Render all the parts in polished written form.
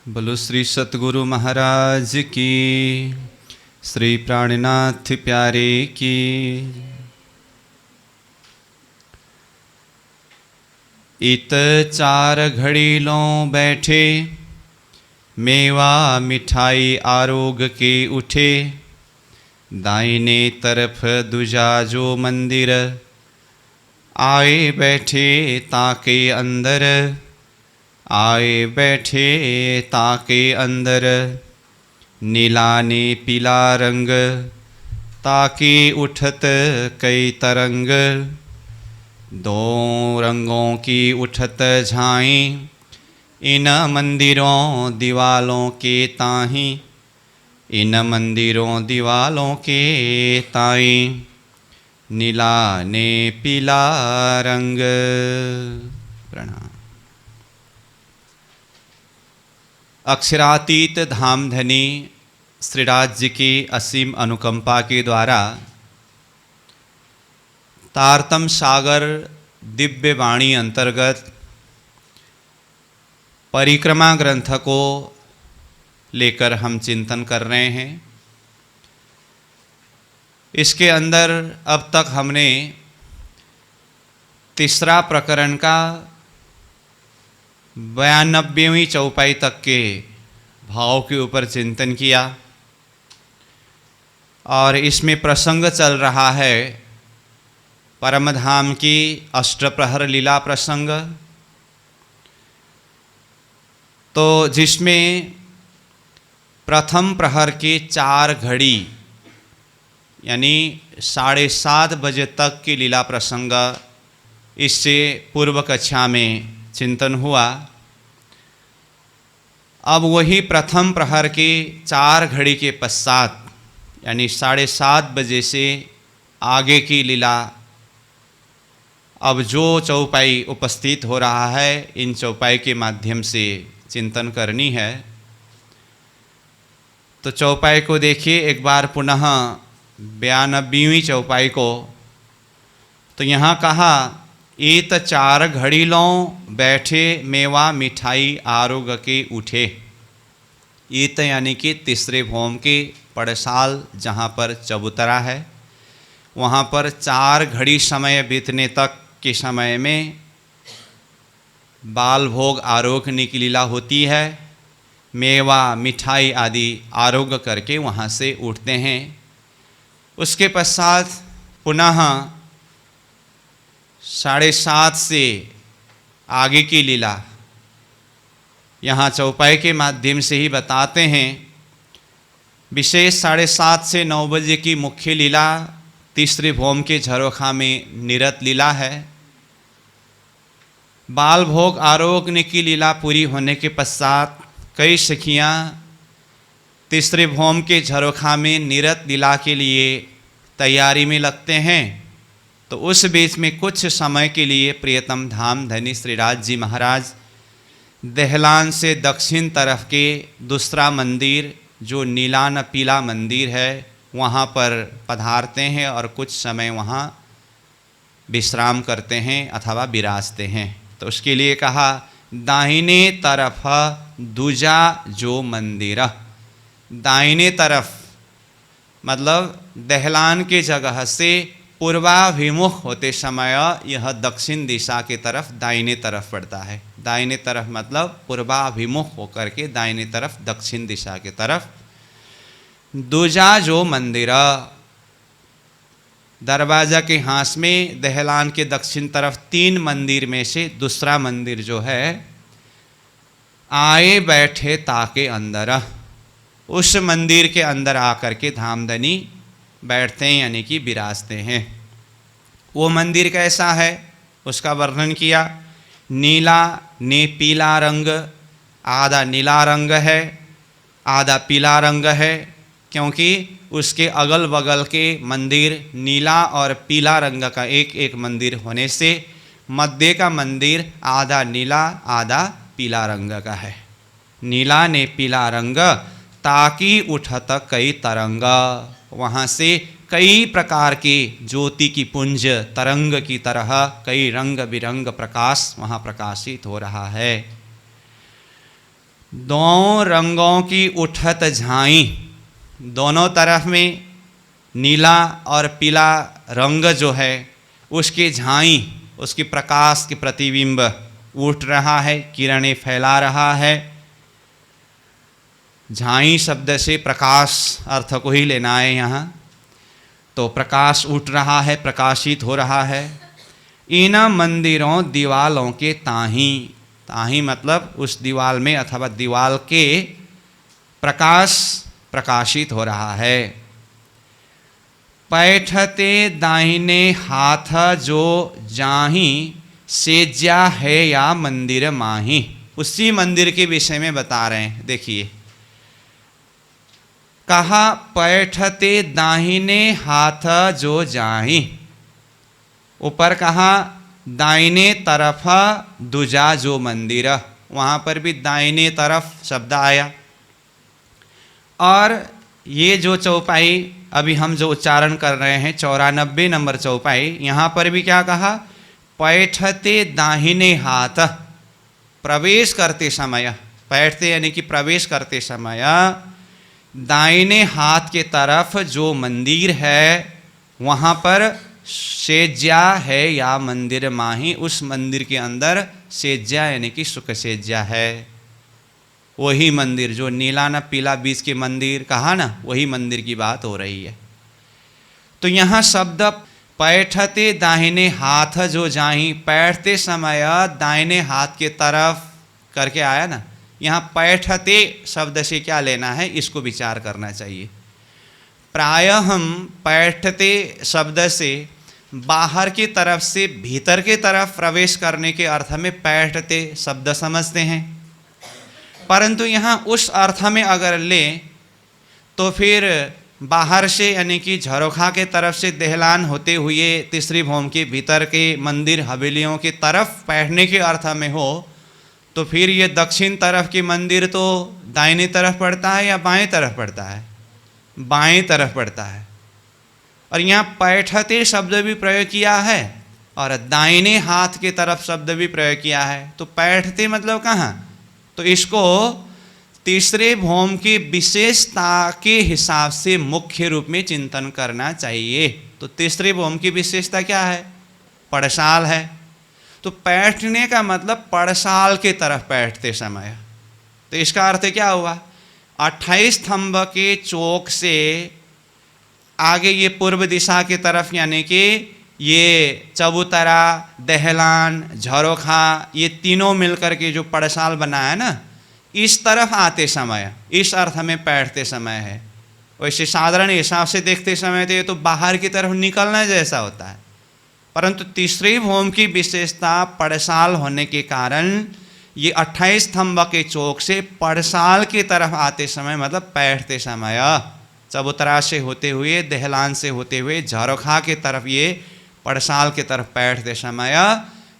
बोलो श्री सतगुरु महाराज की, श्री प्राणनाथ प्यारे की। इत चार घड़ी लो बैठे, मेवा मिठाई आरोग के उठे। दाहिने तरफ दूजा जो मंदिर, आए बैठे ताके अंदर। आए बैठे ताके अंदर, नीला ने पीला रंग, ताके उठत कई तरंग। दो रंगों की उठत झाई, इन मंदिरों दीवालों के ताही। इन मंदिरों दीवालों के ताई, नीला ने पीला रंग। प्रणाम। अक्षरातीत धामधनी श्रीराज जी की असीम अनुकंपा के द्वारा तारतम सागर दिव्य वाणी अंतर्गत परिक्रमा ग्रंथ को लेकर हम चिंतन कर रहे हैं। इसके अंदर अब तक हमने तीसरा प्रकरण का 92वीं चौपाई तक के भाव के ऊपर चिंतन किया और इसमें प्रसंग चल रहा है परमधाम की अष्टप्रहर लीला प्रसंग। तो जिसमें प्रथम प्रहर की 4 घड़ी यानी 7:30 बजे तक की लीला प्रसंग इससे पूर्व कक्षा में चिंतन हुआ। अब वही प्रथम प्रहर की 4 घड़ी के पश्चात यानी 7:30 बजे से आगे की लीला, अब जो चौपाई उपस्थित हो रहा है इन चौपाई के माध्यम से चिंतन करनी है। तो चौपाई को देखिए एक बार पुनः 92वीं चौपाई को। तो यहाँ कहा, इत 4 घड़ी लो बैठे, मेवा मिठाई आरोग के उठे। इत यानी कि तीसरे भौम के पड़साल जहाँ पर चबूतरा है, वहाँ पर 4 घड़ी समय बीतने तक के समय में बाल भोग आरोगने की लीला होती है। मेवा मिठाई आदि आरोग करके वहाँ से उठते हैं। उसके पश्चात पुनः 7:30 से आगे की लीला यहाँ चौपाई के माध्यम से ही बताते हैं। विशेष 7:30 से 9 बजे की मुख्य लीला तीसरे भौम के झरोखा में निरत लीला है। बाल भोग आरोगने की लीला पूरी होने के पश्चात कई सखियाँ तीसरे भौम के झरोखा में निरत लीला के लिए तैयारी में लगते हैं। तो उस बीच में कुछ समय के लिए प्रियतम धाम धनी श्रीराज जी महाराज दहलान से दक्षिण तरफ के दूसरा मंदिर जो नीला न पीला मंदिर है वहाँ पर पधारते हैं और कुछ समय वहाँ विश्राम करते हैं अथवा विराजते हैं। तो उसके लिए कहा, दाहिने तरफ दूजा जो मंदिर। दाहिने तरफ मतलब दहलान के जगह से पूर्वाभिमुख होते समय यह दक्षिण दिशा की तरफ दाहिने तरफ पड़ता है। दाहिने तरफ मतलब पूर्वाभिमुख होकर के दाहिने तरफ दक्षिण दिशा की तरफ। दूजा जो मंदिर, दरवाजा के हाथ में दहलान के दक्षिण तरफ 3 मंदिर में से दूसरा मंदिर जो है, आए बैठे ताके अंदर, उस मंदिर के अंदर आकर के धामधनी बैठते हैं यानी कि विराजते हैं। वो मंदिर कैसा है उसका वर्णन किया। नीला ने पीला रंग, आधा नीला रंग है आधा पीला रंग है, क्योंकि उसके अगल बगल के मंदिर नीला और पीला रंग का एक एक मंदिर होने से मध्य का मंदिर आधा नीला आधा पीला रंग का है। नीला ने पीला रंग, ताकि उठत कई तरंग, वहाँ से कई प्रकार के ज्योति की पुंज तरंग की तरह कई रंग बिरंग प्रकाश वहाँ प्रकाशित हो रहा है। दो रंगों की उठत झाई, दोनों तरफ में नीला और पीला रंग जो है उसकी झाई, उसकी प्रकाश की प्रतिबिंब उठ रहा है, किरणें फैला रहा है। झाई शब्द से प्रकाश अर्थ को ही लेना है यहाँ। तो प्रकाश उठ रहा है, प्रकाशित हो रहा है। इन मंदिरों दीवालों के ताही, ताही मतलब उस दीवाल में अथवा दीवाल के प्रकाश प्रकाशित हो रहा है। पैठते दाहिने हाथ जो जाही, सेज्या है या मंदिर माही। उसी मंदिर के विषय में बता रहे हैं। देखिए कहा पैठते दाहिने हाथ जो जाही, ऊपर कहा दाहिने तरफ दूजा जो मंदिर, वहाँ पर भी दाहिने तरफ शब्द आया। और ये जो चौपाई अभी हम जो उच्चारण कर रहे हैं 94 नंबर चौपाई, यहाँ पर भी क्या कहा, पैठते दाहिने हाथ, प्रवेश करते समय, पैठते यानी कि प्रवेश करते समय दाहिने हाथ के तरफ जो मंदिर है वहाँ पर सेज्या है या मंदिर माही, उस मंदिर के अंदर सेज्या यानी कि सुख सेज्या है। वही मंदिर जो नीला न पीला बीच के मंदिर कहा ना, वही मंदिर की बात हो रही है। तो यहाँ शब्द पैठते दाहिने हाथ जो जाही, पैठते समय दाहिने हाथ के तरफ करके आया ना, यहाँ पैठते शब्द से क्या लेना है इसको विचार करना चाहिए। प्रायः हम पैठते शब्द से बाहर की तरफ से भीतर की तरफ प्रवेश करने के अर्थ में पैठते शब्द समझते हैं, परंतु यहाँ उस अर्थ में अगर ले तो फिर बाहर से यानी कि झरोखा के तरफ से दहलान होते हुए तीसरी भौम के भीतर के मंदिर हवेलियों की तरफ बैठने के अर्थ में हो तो फिर ये दक्षिण तरफ की मंदिर तो दाहिनी तरफ पड़ता है या बाएं तरफ पड़ता है, बाएं तरफ पड़ता है। और यहाँ पैठते शब्द भी प्रयोग किया है और दाहिने हाथ के तरफ शब्द भी प्रयोग किया है। तो पैठते मतलब कहाँ, तो इसको तीसरे भौम की विशेषता के हिसाब से मुख्य रूप में चिंतन करना चाहिए। तो तीसरे भौम की विशेषता क्या है, पड़साल है। तो बैठने का मतलब पड़साल के तरफ बैठते समय, तो इसका अर्थ क्या हुआ, 28 स्तंभ के चौक से आगे ये पूर्व दिशा की तरफ यानी कि ये चबूतरा, दहलान, झरोखा, ये तीनों मिलकर के जो पड़साल बना है ना, इस तरफ आते समय इस अर्थ में बैठते समय है। वैसे साधारण हिसाब से देखते समय तो ये तो बाहर की तरफ निकलना जैसा होता है, परंतु तीसरी भौम की विशेषता पड़साल होने के कारण ये 28 स्तंभ के चौक से पड़साल की तरफ आते समय मतलब बैठते समय, चबूतरा से होते हुए, दहलान से होते हुए झरोखा के तरफ, ये पड़साल की तरफ बैठते समय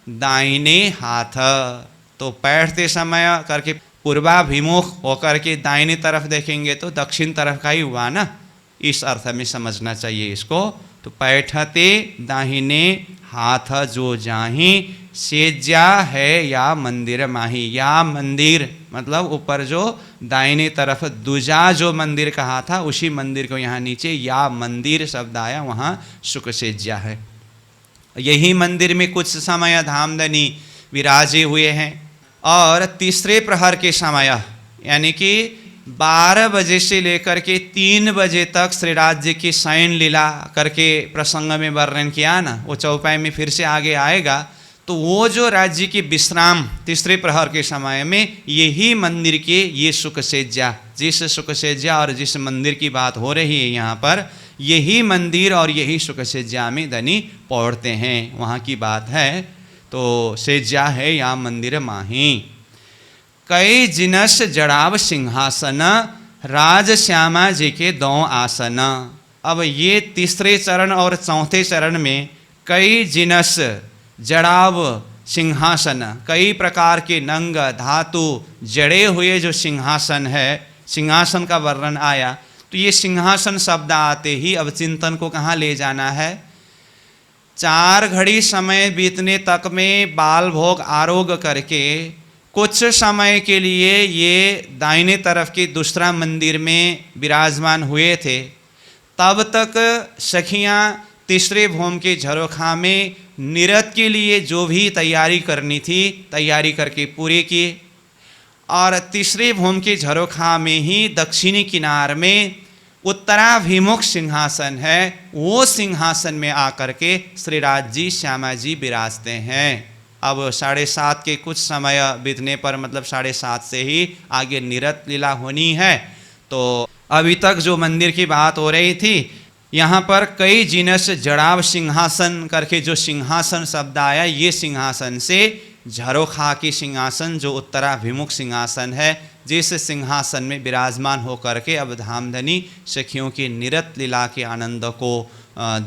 दाहिने हाथ, तो बैठते समय करके पूर्वाभिमुख होकर के दाहिनी तरफ देखेंगे तो दक्षिण तरफ का ही हुआ ना, इस अर्थ में समझना चाहिए इसको। तो पैठते दाहिने हाथ जो जाही, सेज्या है या मंदिर माही, या मंदिर मतलब ऊपर जो दाहिने तरफ दूजा जो मंदिर कहा था उसी मंदिर को यहाँ नीचे या मंदिर शब्द आया, वहाँ सुख सेज्या है। यही मंदिर में कुछ समय धामधनी विराजे हुए हैं और तीसरे प्रहर के समय यानी कि 12 बजे से लेकर के 3 बजे तक श्री राज्य की शयन लीला करके प्रसंग में वर्णन किया ना, वो चौपाई में फिर से आगे आएगा। तो वो जो राज्य की विश्राम तीसरे प्रहर के समय में यही मंदिर के ये सुख सेज्या, जिस सुख सेज्या और जिस मंदिर की बात हो रही है यहाँ पर, यही मंदिर और यही सुख सेज्या में धनी पौड़ते हैं, वहाँ की बात है। तो सेज्या है या मंदिर माही। कई जिनस जड़ाव सिंहासन, राज श्यामा जी के दो आसन। अब ये तीसरे चरण और चौथे चरण में कई जिनस जड़ाव सिंहासन, कई प्रकार के नंग धातु जड़े हुए जो सिंहासन है, सिंहासन का वर्णन आया। तो ये सिंहासन शब्द आते ही अब चिंतन को कहाँ ले जाना है, 4 घड़ी समय बीतने तक में बाल भोग आरोग करके कुछ समय के लिए ये दाहिने तरफ के दूसरा मंदिर में विराजमान हुए थे। तब तक सखियां तीसरे भौम के झरोखा में निरत के लिए जो भी तैयारी करनी थी तैयारी करके पूरे किए, और तीसरे भौम के झरोखा में ही दक्षिणी किनार में उत्तराभिमुख सिंहासन है, वो सिंहासन में आकर के श्रीराज जी श्यामा जी विराजते हैं। अब 7:30 के कुछ समय बीतने पर, मतलब 7:30 से ही आगे निरत लीला होनी है। तो अभी तक जो मंदिर की बात हो रही थी, यहाँ पर कई जिनस जड़ाव सिंहासन करके जो सिंहासन शब्द आया, ये सिंहासन से झरोखा की सिंहासन जो उत्तराभिमुख सिंहासन है, जिस सिंहासन में विराजमान होकर के अब धामधनी सखियों की निरत लीला के आनंद को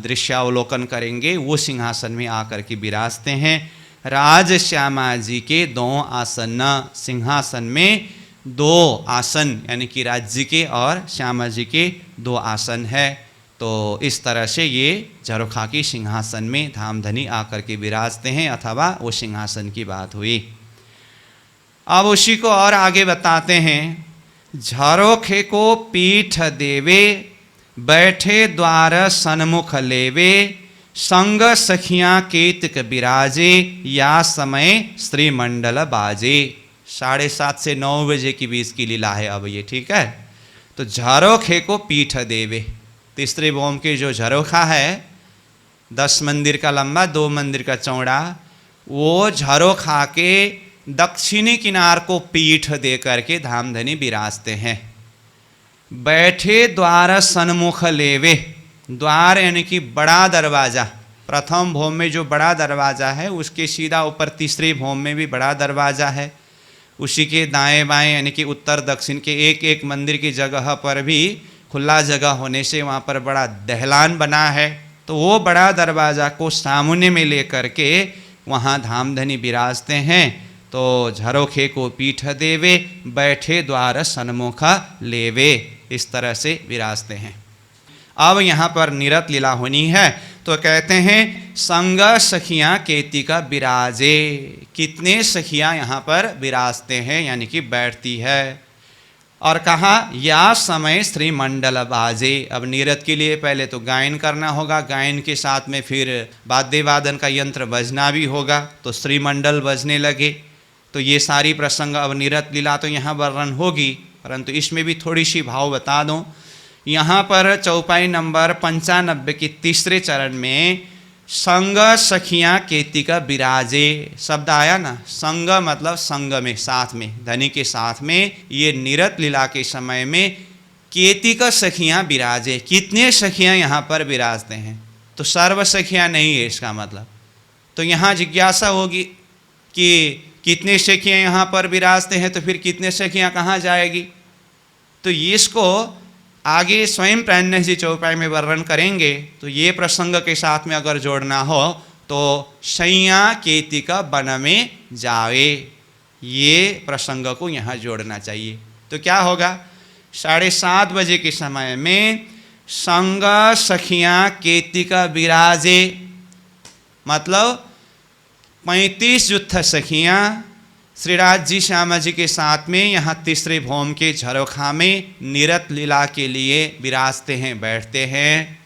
दृश्यावलोकन करेंगे, वो सिंहासन में आकर के विराजते हैं। राज श्यामा जी के 2 आसन, सिंहासन में 2 आसन यानी कि राज्य के और श्यामा जी के 2 आसन है। तो इस तरह से ये झरोखा की सिंहासन में धामधनी आकर के विराजते हैं, अथवा वो सिंहासन की बात हुई। अब उसी को और आगे बताते हैं। झरोखे को पीठ देवे, बैठे द्वार सन्मुख लेवे, संग सखियां केतक विराजे, या समय श्रीमंडल बाजे। 7:30 से 9 बजे के बीच की लीला है अब ये, ठीक है। तो झरोखे को पीठ देवे, तीसरे भौम के जो झरोखा है 10 मंदिर का लंबा 2 मंदिर का चौड़ा, वो झरोखा के दक्षिणी किनार को पीठ दे करके धामधनी विराजते हैं। बैठे द्वार सन्मुख लेवे, द्वार यानी कि बड़ा दरवाज़ा, प्रथम भौम में जो बड़ा दरवाज़ा है उसके सीधा ऊपर तीसरे भौम में भी बड़ा दरवाज़ा है, उसी के दाएं बाएं यानी कि उत्तर दक्षिण के एक एक मंदिर की जगह पर भी खुला जगह होने से वहाँ पर बड़ा दहलान बना है। तो वो बड़ा दरवाज़ा को सामने में लेकर के वहाँ धामधनी विराजते हैं। तो झरोखे को पीठ देवे, बैठे द्वार सन्मुख लेवे, इस तरह से विराजते हैं। अब यहाँ पर निरत लीला होनी है। तो कहते हैं संग सखियाँ केतिका विराजे, कितने सखियाँ यहाँ पर विराजते हैं यानी कि बैठती है। और कहा या समय श्रीमंडल बाजे, अब निरत के लिए पहले तो गायन करना होगा, गायन के साथ में फिर वाद्य वादन का यंत्र बजना भी होगा, तो श्रीमंडल बजने लगे। तो ये सारी प्रसंग अब निरत लीला तो यहाँ वर्णन होगी, परंतु इसमें भी थोड़ी सी भाव बता दूं। यहाँ पर चौपाई नंबर 95 के तीसरे चरण में संग सखियाँ केतिका विराजे शब्द आया ना, संग मतलब संग में, साथ में, धनी के साथ में। ये निरत लीला के समय में केतिका सखियाँ विराजे, कितने सखियाँ यहाँ पर विराजते हैं। तो सर्व सखियाँ नहीं है इसका मतलब। तो यहाँ जिज्ञासा होगी कि कितने सखियाँ यहाँ पर विराजते हैं, तो फिर कितने सखियाँ कहाँ जाएगी। तो इसको आगे स्वयं प्राणनाथ जी चौपाई में वर्णन करेंगे। तो ये प्रसंग के साथ में अगर जोड़ना हो तो सैया केतिका वन में जावे, ये प्रसंग को यहाँ जोड़ना चाहिए। तो क्या होगा, 7:30 बजे के समय में संग सखियाँ केतिका विराजे, मतलब 35 युद्ध सखियाँ श्रीराज जी श्यामा जी के साथ में यहाँ तीसरे भौम के झरोखा में निरत लीला के लिए विराजते हैं, बैठते हैं।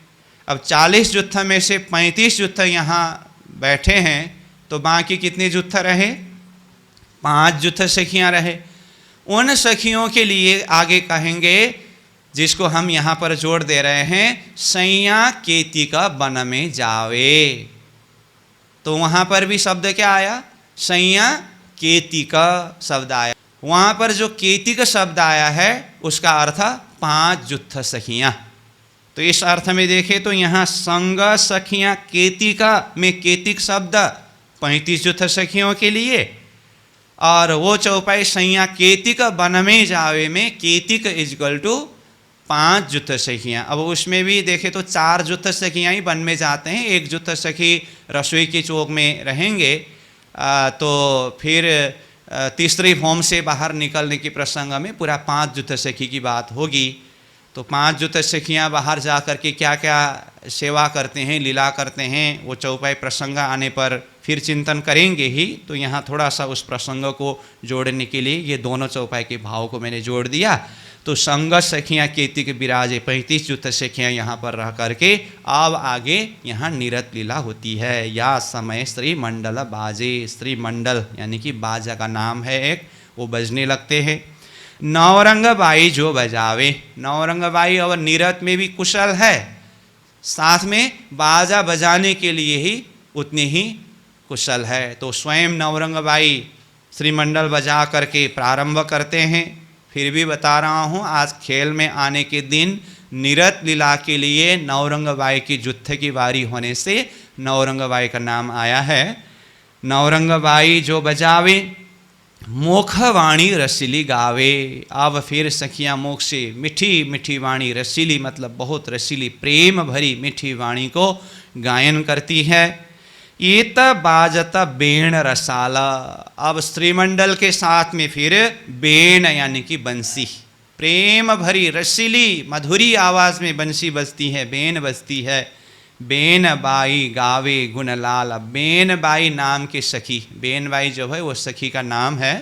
अब 40 युद्ध में से 35 युद्ध यहाँ बैठे हैं, तो बाकी कितने युद्ध रहे, 5 युद्ध सखियाँ रहे। उन सखियों के लिए आगे कहेंगे, जिसको हम यहाँ पर जोड़ दे रहे हैं, सैया केतिका वन में जावे। तो वहाँ पर भी शब्द क्या आया, सैया केतिका शब्द आया। वहाँ पर जो केतिका शब्द आया है उसका अर्थ 5 युद्ध सखियाँ। तो इस अर्थ में देखें तो यहाँ संग सखियाँ केतिका में केतिक शब्द 35 युद्ध सखियों के लिए, और वो चौपाई सैया केतिक वन में जावे में केतिक इजगल टू 5 युद्ध सखियाँ। अब उसमें भी देखें तो 4 युद्ध सखियाँ ही वन में जाते हैं, 1 युद्ध सखी रसोई के चौक में रहेंगे। तो फिर तीसरी भौम से बाहर निकलने की प्रसंग में पूरा 5 युद्ध सखी की बात होगी। तो 5 युद्ध सखियाँ बाहर जा कर के क्या क्या सेवा करते हैं, लीला करते हैं, वो चौपाई प्रसंग आने पर फिर चिंतन करेंगे ही। तो यहाँ थोड़ा सा उस प्रसंग को जोड़ने के लिए ये दोनों चौपाई के भाव को मैंने जोड़ दिया। तो संग सखियाँ कीर्ति के विराजे 35 युक्त सखियाँ यहाँ पर रह करके अब आगे यहाँ निरत लीला होती है। या समय श्री मंडल बाजे, श्री मंडल यानी कि बाजा का नाम है एक, वो बजने लगते हैं। नवरंग बाई जो बजावे, नवरंग बाई और निरत में भी कुशल है, साथ में बाजा बजाने के लिए ही उतने ही कुशल है। तो स्वयं नवरंग बाई श्रीमंडल बजा करके प्रारंभ करते हैं। फिर भी बता रहा हूँ, आज खेल में आने के दिन निरत लीला के लिए नवरंग बाई की जुत्थे की बारी होने से नवरंग बाई का नाम आया है। नवरंग बाई जो बजावे, मोख वाणी रसीली गावे। अब फिर सखियाँ मुख से मीठी मीठी वाणी, रसीली मतलब बहुत रसीली प्रेम भरी मीठी वाणी को गायन करती है। ईत बाजत बेण रसाला, अब श्रीमंडल के साथ में फिर बेण यानी कि बंसी, प्रेम भरी रसीली मधुरी आवाज़ में बंसी बजती है, बेन बजती है। बेन बाई गावे गुणलाल, बेन बाई नाम के सखी, बेन बाई जो है वो सखी का नाम है।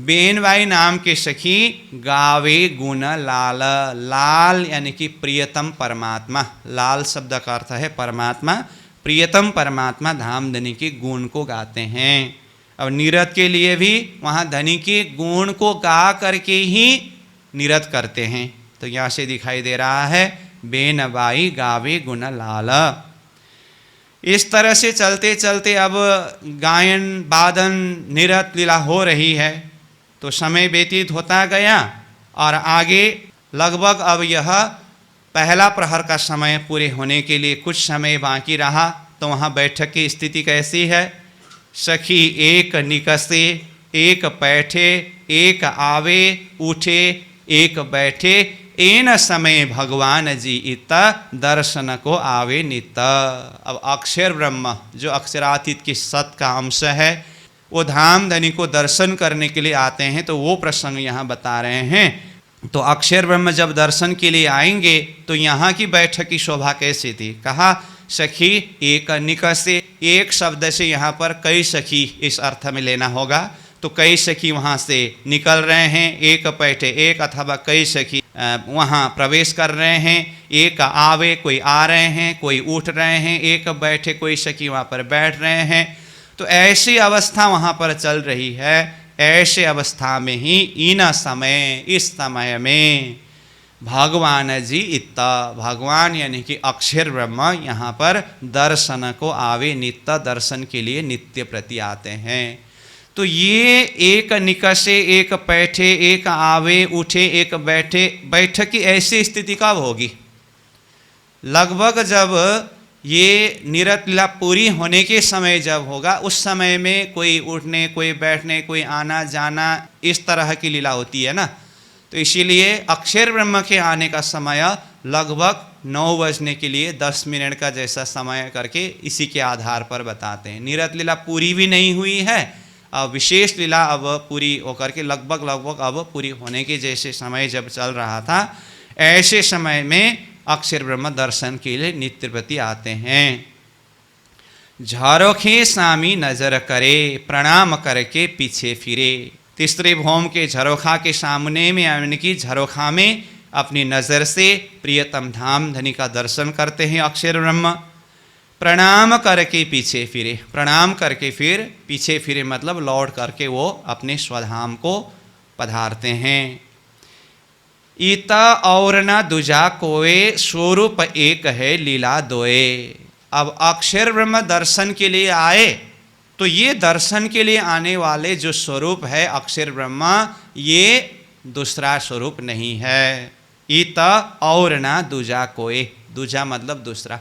बेन बाई नाम के सखी गावे गुण लाल, लाल यानी कि प्रियतम परमात्मा, लाल शब्द का अर्थ है परमात्मा, प्रियतम परमात्मा धामधनी के गुण को गाते हैं। अब निरत के लिए भी वहाँ धनी के गुण को गा करके ही निरत करते हैं। तो यहाँ से दिखाई दे रहा है बेन बाई गावे गुण लाल। इस तरह से चलते चलते अब गायन वादन निरत लीला हो रही है। तो समय व्यतीत होता गया और आगे लगभग अब यह पहला प्रहर का समय पूरे होने के लिए कुछ समय बाकी रहा। तो वहाँ बैठक की स्थिति कैसी है? सखी एक निकसे, एक बैठे, एक आवे उठे, एक बैठे, एन समय भगवान जी इत दर्शन को आवे नित। अब अक्षर ब्रह्म जो अक्षरातीत की सत का अंश है, वो धामधनी को दर्शन करने के लिए आते हैं। तो वो प्रसंग यहाँ बता रहे हैं। तो अक्षर ब्रह्म जब दर्शन के लिए आएंगे तो यहाँ की बैठक की शोभा कैसी थी? कहा सखी एक निकसे, एक शब्द से यहाँ पर कई सखी इस अर्थ में लेना होगा। तो कई सखी वहाँ से निकल रहे हैं, एक बैठे, एक अथवा कई सखी वहाँ प्रवेश कर रहे हैं। एक आवे, कोई आ रहे हैं, कोई उठ रहे हैं, एक बैठे, कोई सखी वहाँ पर बैठ रहे हैं। तो ऐसी अवस्था वहाँ पर चल रही है। ऐसे अवस्था में ही इन समय, इस समय में भगवान जी इत्ता, भगवान यानी कि अक्षर ब्रह्म यहाँ पर दर्शन को आवे, नित्य दर्शन के लिए नित्य प्रति आते हैं। तो ये एक निकसे, एक बैठे, एक आवे उठे, एक बैठे, बैठक की ऐसी स्थिति कब होगी? लगभग जब ये निरत लीला पूरी होने के समय जब होगा, उस समय में कोई उठने, कोई बैठने, कोई आना जाना, इस तरह की लीला होती है ना। तो इसीलिए अक्षर ब्रह्म के आने का समय लगभग 9 बजने के लिए 10 मिनट का जैसा समय करके इसी के आधार पर बताते हैं। निरत लीला पूरी भी नहीं हुई है, अब विशेष लीला अब पूरी होकर के लगभग अब पूरी होने के जैसे समय जब चल रहा था, ऐसे समय में अक्षर ब्रह्म दर्शन के लिए नित्य प्रति आते हैं। झरोखे सामी नजर करे, प्रणाम करके पीछे फिरे। तीसरे भौम के झरोखा के सामने में यानी कि झरोखा में अपनी नज़र से प्रियतम धाम धनी का दर्शन करते हैं अक्षर ब्रह्म। प्रणाम करके पीछे फिरे, प्रणाम करके फिर पीछे फिरे मतलब लौट करके वो अपने स्वधाम को पधारते हैं। ईता और न दूजा कोए, स्वरूप एक है लीला दोए। अब अक्षर ब्रह्म दर्शन के लिए आए तो ये दर्शन के लिए आने वाले जो स्वरूप है अक्षर ब्रह्मा, ये दूसरा स्वरूप नहीं है। ईता और न दूजा कोए, दूजा मतलब दूसरा,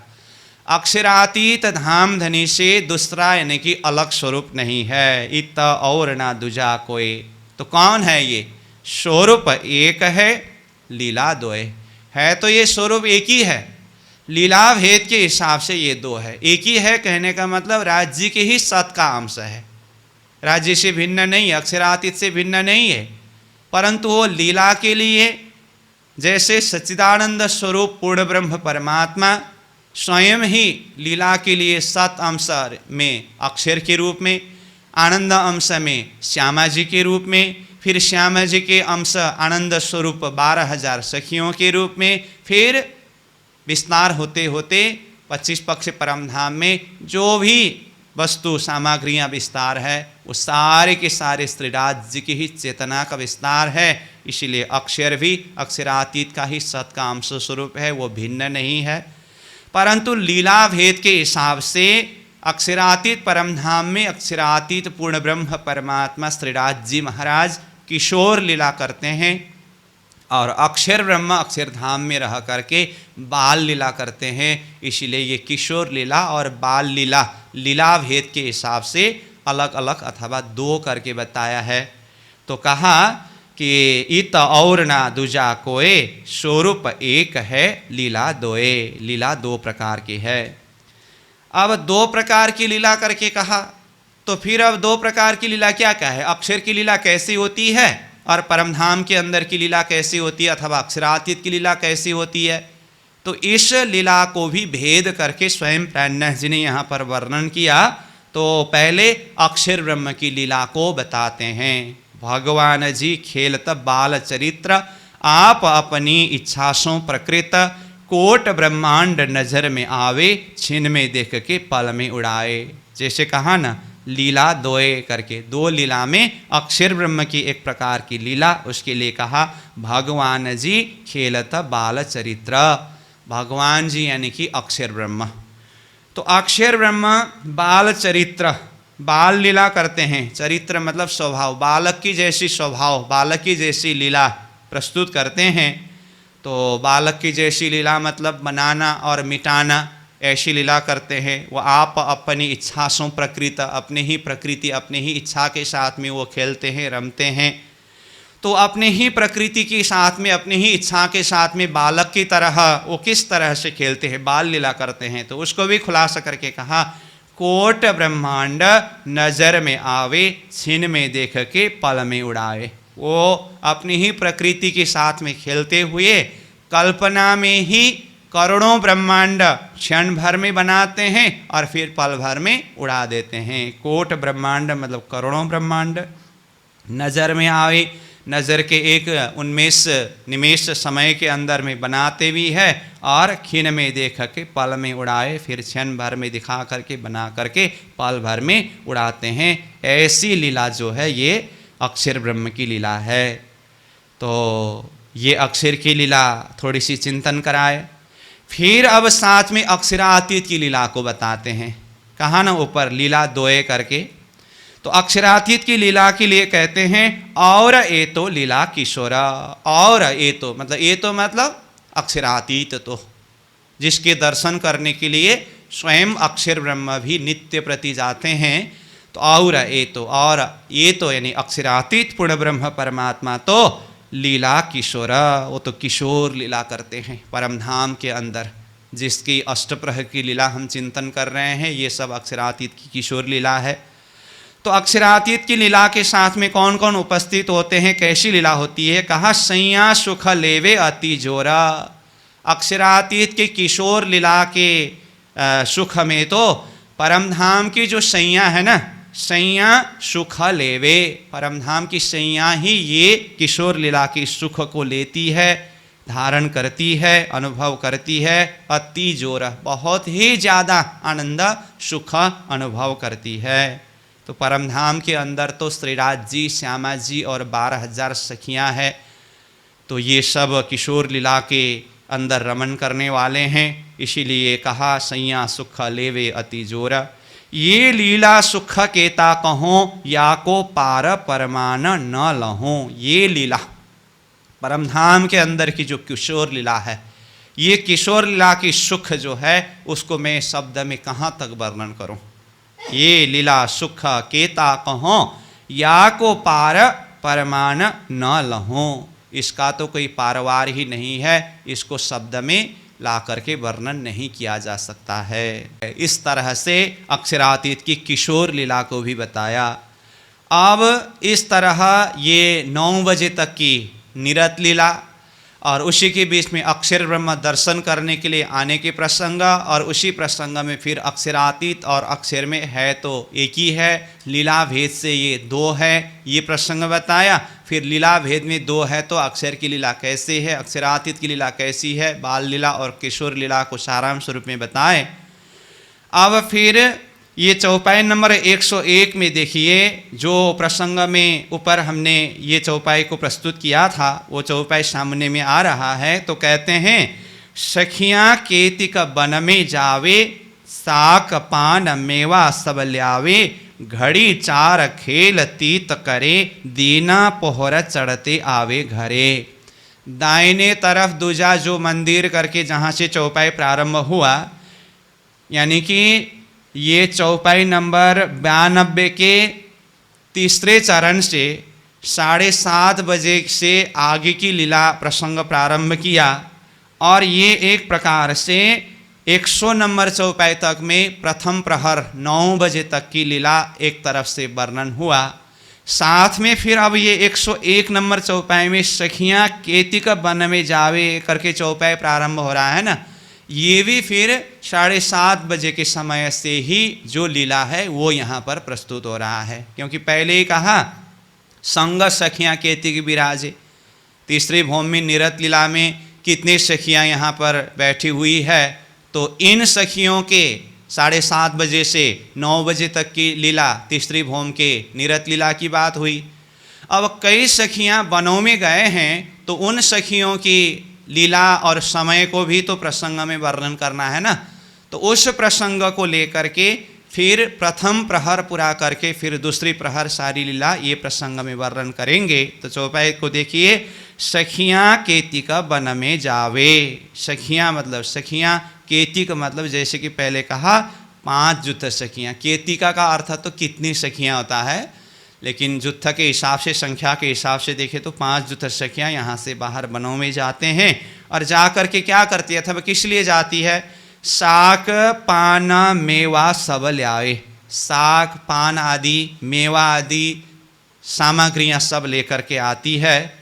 अक्षरातीत धाम धनी से दूसरा यानी कि अलग स्वरूप नहीं है। ईता और न दूजा कोए, तो कौन है ये? स्वरूप एक है, लीला दोए है। तो ये स्वरूप एक ही है, लीला भेद के हिसाब से ये दो है। एक ही है कहने का मतलब राज्य के ही सत का अंश है, राज्य से भिन्न नहीं है, अक्षरातीत से भिन्न नहीं है। परंतु वो लीला के लिए जैसे सच्चिदानंद स्वरूप पूर्ण ब्रह्म परमात्मा स्वयं ही लीला के लिए सत अंश में अक्षर के रूप में, आनंद अंश में श्यामा जी के रूप में, फिर श्यामा जी के अंश आनंद स्वरूप 12,000 सखियों के रूप में, फिर विस्तार होते होते 25 पक्ष परमधाम में जो भी वस्तु सामग्रियाँ विस्तार है वो सारे के सारे श्रीराज जी की ही चेतना का विस्तार है। इसीलिए अक्षर भी अक्षरातीत का ही सत का अंश स्वरूप है, वो भिन्न नहीं है। परंतु लीला भेद के हिसाब से अक्षरातीत परमधाम में अक्षरातीत पूर्ण ब्रह्म परमात्मा श्रीराज जी महाराज किशोर लीला करते हैं, और अक्षर ब्रह्म अक्षरधाम में रह करके बाल लीला करते हैं। इसलिए ये किशोर लीला और बाल लीला लीला भेद के हिसाब से अलग अलग अथवा दो करके बताया है। तो कहा कि इत और ना दूजा कोए, स्वरूप एक है लीला दोए। लीला दो प्रकार की है। अब दो प्रकार की लीला करके कहा, तो फिर अब दो प्रकार की लीला क्या क्या है? अक्षर की लीला कैसी होती है और परमधाम के अंदर की लीला कैसी होती है, अथवा अक्षरातीत की लीला कैसी होती है? तो इस लीला को भी भेद करके स्वयं प्राणनाथ जी ने यहाँ पर वर्णन किया। तो पहले अक्षर ब्रह्म की लीला को बताते हैं। भगवान जी खेलत बाल चरित्र, आप अपनी इच्छा सो प्रकृत, कोट ब्रह्मांड नजर में आवे, छिन में देख के पल में उड़ाए। जैसे कहा ना लीला दोए करके, दो लीला में अक्षर ब्रह्म की एक प्रकार की लीला, उसके लिए कहा भगवान जी खेलत बाल चरित्र। भगवान जी यानी कि अक्षर ब्रह्म। तो अक्षर ब्रह्म बाल चरित्र, बाल लीला करते हैं। चरित्र मतलब स्वभाव, बालक की जैसी स्वभाव, बालक की जैसी लीला प्रस्तुत करते हैं। तो बालक की जैसी लीला मतलब बनाना और मिटाना, ऐसी लीला करते हैं। वो आप अपनी इच्छा सो प्रकृत, अपनी ही प्रकृति अपनी ही इच्छा के साथ में वो खेलते हैं, रमते हैं। तो अपने ही प्रकृति के साथ में, अपनी ही इच्छा के साथ में बालक की तरह वो किस तरह से खेलते हैं, बाल लीला करते हैं। तो उसको भी खुलासा करके कहा कोट ब्रह्मांड नजर में आवे, छिन में देख के पल में उड़ाए। वो अपनी ही प्रकृति के साथ में खेलते हुए कल्पना में ही करोड़ों ब्रह्मांड क्षण भर में बनाते हैं और फिर पल भर में उड़ा देते हैं। कोट ब्रह्मांड मतलब करोड़ों ब्रह्मांड नज़र में आवे, नज़र के एक उन्मेष निमेष समय के अंदर में बनाते भी है और क्षण में देख के पल में उड़ाए, फिर क्षण भर में दिखा करके बना करके पल भर में उड़ाते हैं। ऐसी लीला जो है ये अक्षर ब्रह्म की लीला है। तो ये अक्षर की लीला थोड़ी सी चिंतन कराए। फिर अब साथ में अक्षरातीत की लीला को बताते हैं। कहा ना ऊपर लीला दोए करके, तो अक्षरातीत की लीला के लिए कहते हैं और ए तो लीला किशोरा। और ए तो मतलब अक्षरातीत, तो जिसके दर्शन करने के लिए स्वयं अक्षर ब्रह्म भी नित्य प्रति जाते हैं। तो और ए तो, और ये तो यानी अक्षरातीत पूर्ण ब्रह्म परमात्मा तो लीला किशोरा, वो तो किशोर लीला करते हैं परमधाम के अंदर। जिसकी अष्टप्रहर की लीला हम चिंतन कर रहे हैं, ये सब अक्षरातीत की किशोर लीला है। तो अक्षरातीत की लीला के साथ में कौन कौन उपस्थित होते हैं, कैसी लीला होती है? कहा सैया सुख लेवे अति जोरा। अक्षरातीत की किशोर लीला के सुख में तो परमधाम की जो सैया है ना, सैया सुख लेवे, परमधाम की सैया ही ये किशोर लीला की सुख को लेती है, धारण करती है, अनुभव करती है। अति जोर, बहुत ही ज़्यादा आनंद सुख अनुभव करती है। तो परमधाम के अंदर तो श्रीराज जी, श्यामा जी और 12,000 सखियाँ हैं। तो ये सब किशोर लीला के अंदर रमन करने वाले हैं। इसीलिए कहा सैया सुख लेवे अति जोर। ये लीला सुख केता कहो, या को पार परमान न लहो। ये लीला परमधाम के अंदर की जो किशोर लीला है, ये किशोर लीला की सुख जो है उसको मैं शब्द में कहाँ तक वर्णन करूं। ये लीला सुख केता कहो, या को पार परमान न लहो। इसका तो कोई पारवार ही नहीं है, इसको शब्द में ला करके वर्णन नहीं किया जा सकता है। इस तरह से अक्षरातीत की किशोर लीला को भी बताया। अब इस तरह ये 9 बजे तक की निरत लीला और उसी के बीच में अक्षर ब्रह्म दर्शन करने के लिए आने के प्रसंग, और उसी प्रसंग में फिर अक्षरातीत और अक्षर में है तो एक ही है, लीला भेद से ये दो है, ये प्रसंग बताया। फिर लीला भेद में दो है तो अक्षर की लीला कैसे है, अक्षरातीत की लीला कैसी है, बाल लीला और किशोर लीला को सारांश रूप में बताए। अब फिर ये चौपाई नंबर 101 में देखिए, जो प्रसंग में ऊपर हमने ये चौपाई को प्रस्तुत किया था वो चौपाई सामने में आ रहा है। तो कहते हैं, सखियाँ केतिक बन में जावे, साक पान मेवा सब ल्यावे, घड़ी चार खेल तीत करे, दीना पोहर चढ़ते आवे घरे। दाहिने तरफ दूजा जो मंदिर करके जहाँ से चौपाई प्रारंभ हुआ, यानी कि ये चौपाई नंबर 92 के तीसरे चरण से 7:30 बजे से आगे की लीला प्रसंग प्रारंभ किया, और ये एक प्रकार से 100 नंबर चौपाई तक में प्रथम प्रहर 9 बजे तक की लीला एक तरफ से वर्णन हुआ। साथ में फिर अब ये 101 नंबर चौपाई में सखियाँ केतिक बन में जावे करके चौपाई प्रारंभ हो रहा है ना, ये भी फिर 7:30 बजे के समय से ही जो लीला है वो यहाँ पर प्रस्तुत हो रहा है। क्योंकि पहले ही कहा संग सखियाँ केतिक विराजे, तीसरी भौम में निरत लीला में कितनी सखियाँ यहाँ पर बैठी हुई है, तो इन सखियों के 7:30 बजे से 9 बजे तक की लीला तीसरी भौम के निरत लीला की बात हुई। अब कई सखियाँ वनों में गए हैं तो उन सखियों की लीला और समय को भी तो प्रसंग में वर्णन करना है ना, तो उस प्रसंग को लेकर के फिर प्रथम प्रहर पूरा करके फिर दूसरी प्रहर सारी लीला ये प्रसंग में वर्णन करेंगे। तो चौपाई को देखिए, सखियाँ केतिक बन में जावे, सखियाँ मतलब सखियाँ, केतिक मतलब जैसे कि पहले कहा 5 जुथ सखियाँ, केतिका का अर्थ तो कितनी सखियाँ होता है, लेकिन जुत्थ के हिसाब से संख्या के हिसाब से देखें तो 5 जुथ सखियाँ यहाँ से बाहर वनों में जाते हैं, और जा कर के क्या करती है, अथवा किस लिए जाती है, साक पान मेवा सब ल्यावे, साक पान आदि मेवा आदि सामग्रियाँ सब लेकर के आती है।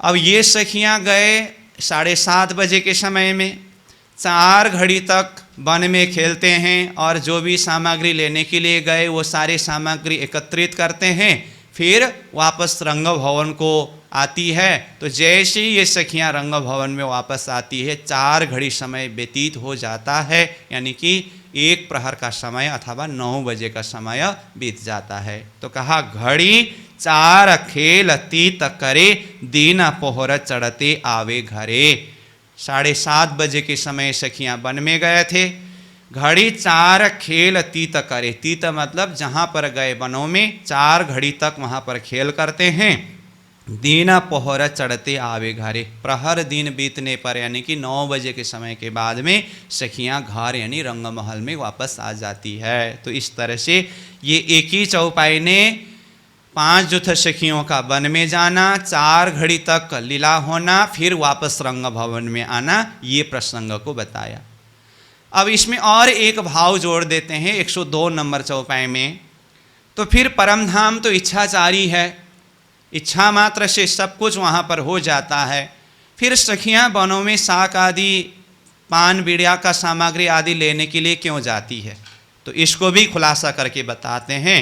अब ये सखियाँ गए 7:30 बजे के समय में, 4 घड़ी तक वन में खेलते हैं, और जो भी सामग्री लेने के लिए गए वो सारी सामग्री एकत्रित करते हैं, फिर वापस रंग भवन को आती है। तो जैसे ही ये सखियाँ रंग भवन में वापस आती है 4 घड़ी समय व्यतीत हो जाता है, यानी कि 1 प्रहर का समय अथवा 9 बजे का समय बीत जाता है। तो कहा, घड़ी 4 खेल तीत करे, दीन पोहर चढ़ते आवे घरे। 7:30 बजे के समय सखियाँ वन में गए थे, घड़ी 4 खेल तीत करे, तीत मतलब जहाँ पर गए वनों में 4 घड़ी तक वहाँ पर खेल करते हैं, दीना पोहर चढ़ते आवे घरे, प्रहर दिन बीतने पर यानी कि 9 बजे के समय के बाद में सखियाँ घर यानी रंग महल में वापस आ जाती है। तो इस तरह से ये एक ही चौपाई ने 5 जुथ सखियों का वन में जाना, 4 घड़ी तक लीला होना, फिर वापस रंग भवन में आना, ये प्रसंग को बताया। अब इसमें और एक भाव जोड़ देते हैं 102 नंबर चौपाई में। तो फिर परमधाम तो इच्छाचारी है, इच्छा मात्र से सब कुछ वहाँ पर हो जाता है, फिर सखियाँ वनों में साक आदि पान बीड़िया का सामग्री आदि लेने के लिए क्यों जाती है, तो इसको भी खुलासा करके बताते हैं।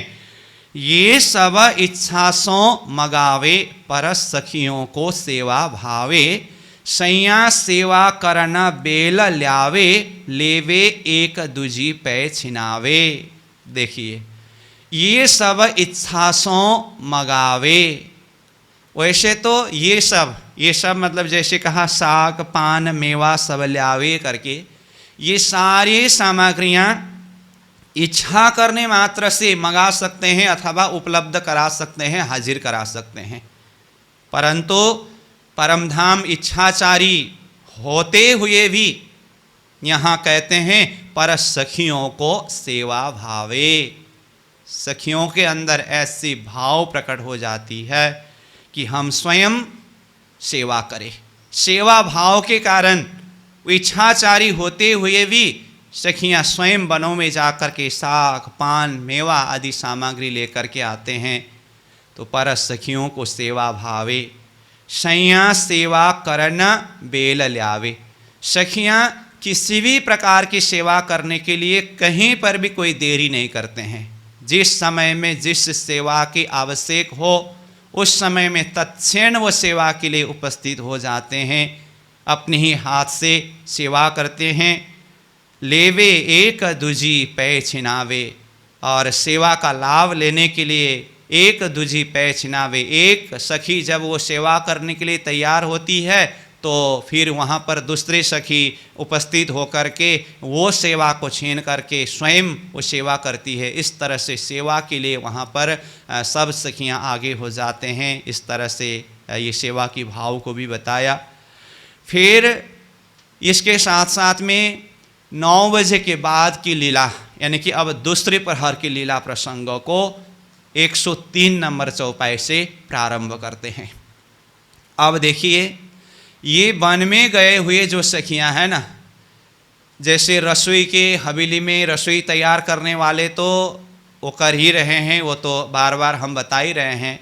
ये सब इच्छा सो मगावे, पर सखियों को सेवा भावे, सैया सेवा करना बेल ल्यावे, लेवे एक दूजी पै छिनावे। देखिए, ये सब इच्छा सो मगावे, वैसे तो ये सब मतलब जैसे कहा साग पान मेवा सब ल्यावे करके, ये सारी सामग्रियाँ इच्छा करने मात्र से मंगा सकते हैं अथवा उपलब्ध करा सकते हैं, हाजिर करा सकते हैं, परंतु परमधाम इच्छाचारी होते हुए भी यहाँ कहते हैं पर सखियों को सेवा भावे, सखियों के अंदर ऐसी भाव प्रकट हो जाती है कि हम स्वयं सेवा करें। सेवा भाव के कारण इच्छाचारी होते हुए भी सखियाँ स्वयं वनों में जाकर के साग पान मेवा आदि सामग्री लेकर के आते हैं। तो पर सखियों को सेवा भावे, सैया सेवा करन बेल ल्यावे। सखियाँ किसी भी प्रकार की सेवा करने के लिए कहीं पर भी कोई देरी नहीं करते हैं। जिस समय में जिस सेवा की आवश्यक हो उस समय में तत्क्षण वो सेवा के लिए उपस्थित हो जाते हैं, अपने ही हाथ से सेवा करते हैं। लेवे एक दूजी पै छिनावे, और सेवा का लाभ लेने के लिए एक दूजी पै छिनावे। एक सखी जब वो सेवा करने के लिए तैयार होती है तो फिर वहाँ पर दूसरे सखी उपस्थित होकर के वो सेवा को छीन करके स्वयं वो सेवा करती है। इस तरह से सेवा के लिए वहाँ पर सब सखियाँ आगे हो जाते हैं। इस तरह से ये सेवा की भाव को भी बताया। फिर इसके साथ साथ में 9 बजे के बाद की लीला, यानी कि अब दूसरे प्रहर की लीला प्रसंगों को 103 नंबर चौपाई से प्रारंभ करते हैं। अब देखिए, ये वन में गए हुए जो सखियां हैं ना, जैसे रसोई के हवेली में रसोई तैयार करने वाले तो वो कर ही रहे हैं, वो तो बार बार हम बता ही रहे हैं।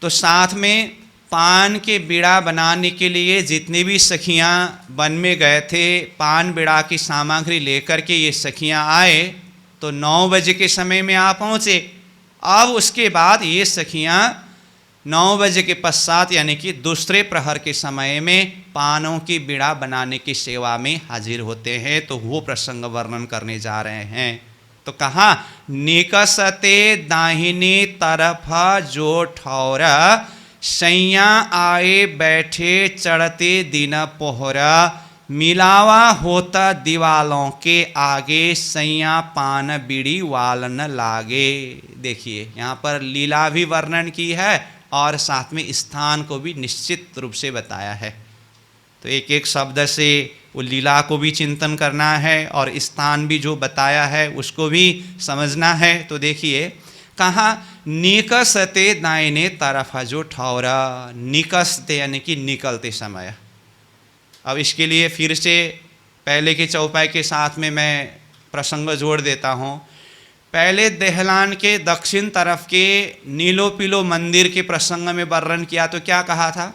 तो साथ में पान के बीड़ा बनाने के लिए जितनी भी सखियां वन में गए थे, पान बीड़ा की सामग्री लेकर के ये सखियां आए तो 9 बजे के समय में आ पहुँचे। अब उसके बाद ये सखियां 9 बजे के पश्चात यानी कि दूसरे प्रहर के समय में पानों की बीड़ा बनाने की सेवा में हाजिर होते हैं। तो वो प्रसंग वर्णन करने जा रहे हैं। तो कहा, निकसते दाहिनी तरफ जो ठौरा, सैया आए बैठे चढ़ते दिन पोहरा, मिलावा होता दीवालों के आगे, सैया पान बीड़ी वालन लागे। देखिए, यहाँ पर लीला भी वर्णन की है और साथ में स्थान को भी निश्चित रूप से बताया है। तो एक एक शब्द से वो लीला को भी चिंतन करना है और स्थान भी जो बताया है उसको भी समझना है। तो देखिए, कहा निकसते दाहिने तरफ जो ठौरा, निकसते यानी कि निकलते समय। अब इसके लिए फिर से पहले के चौपाई के साथ में मैं प्रसंग जोड़ देता हूँ। पहले दहलान के दक्षिण तरफ के नीलो पीलो मंदिर के प्रसंग में वर्णन किया तो क्या कहा था?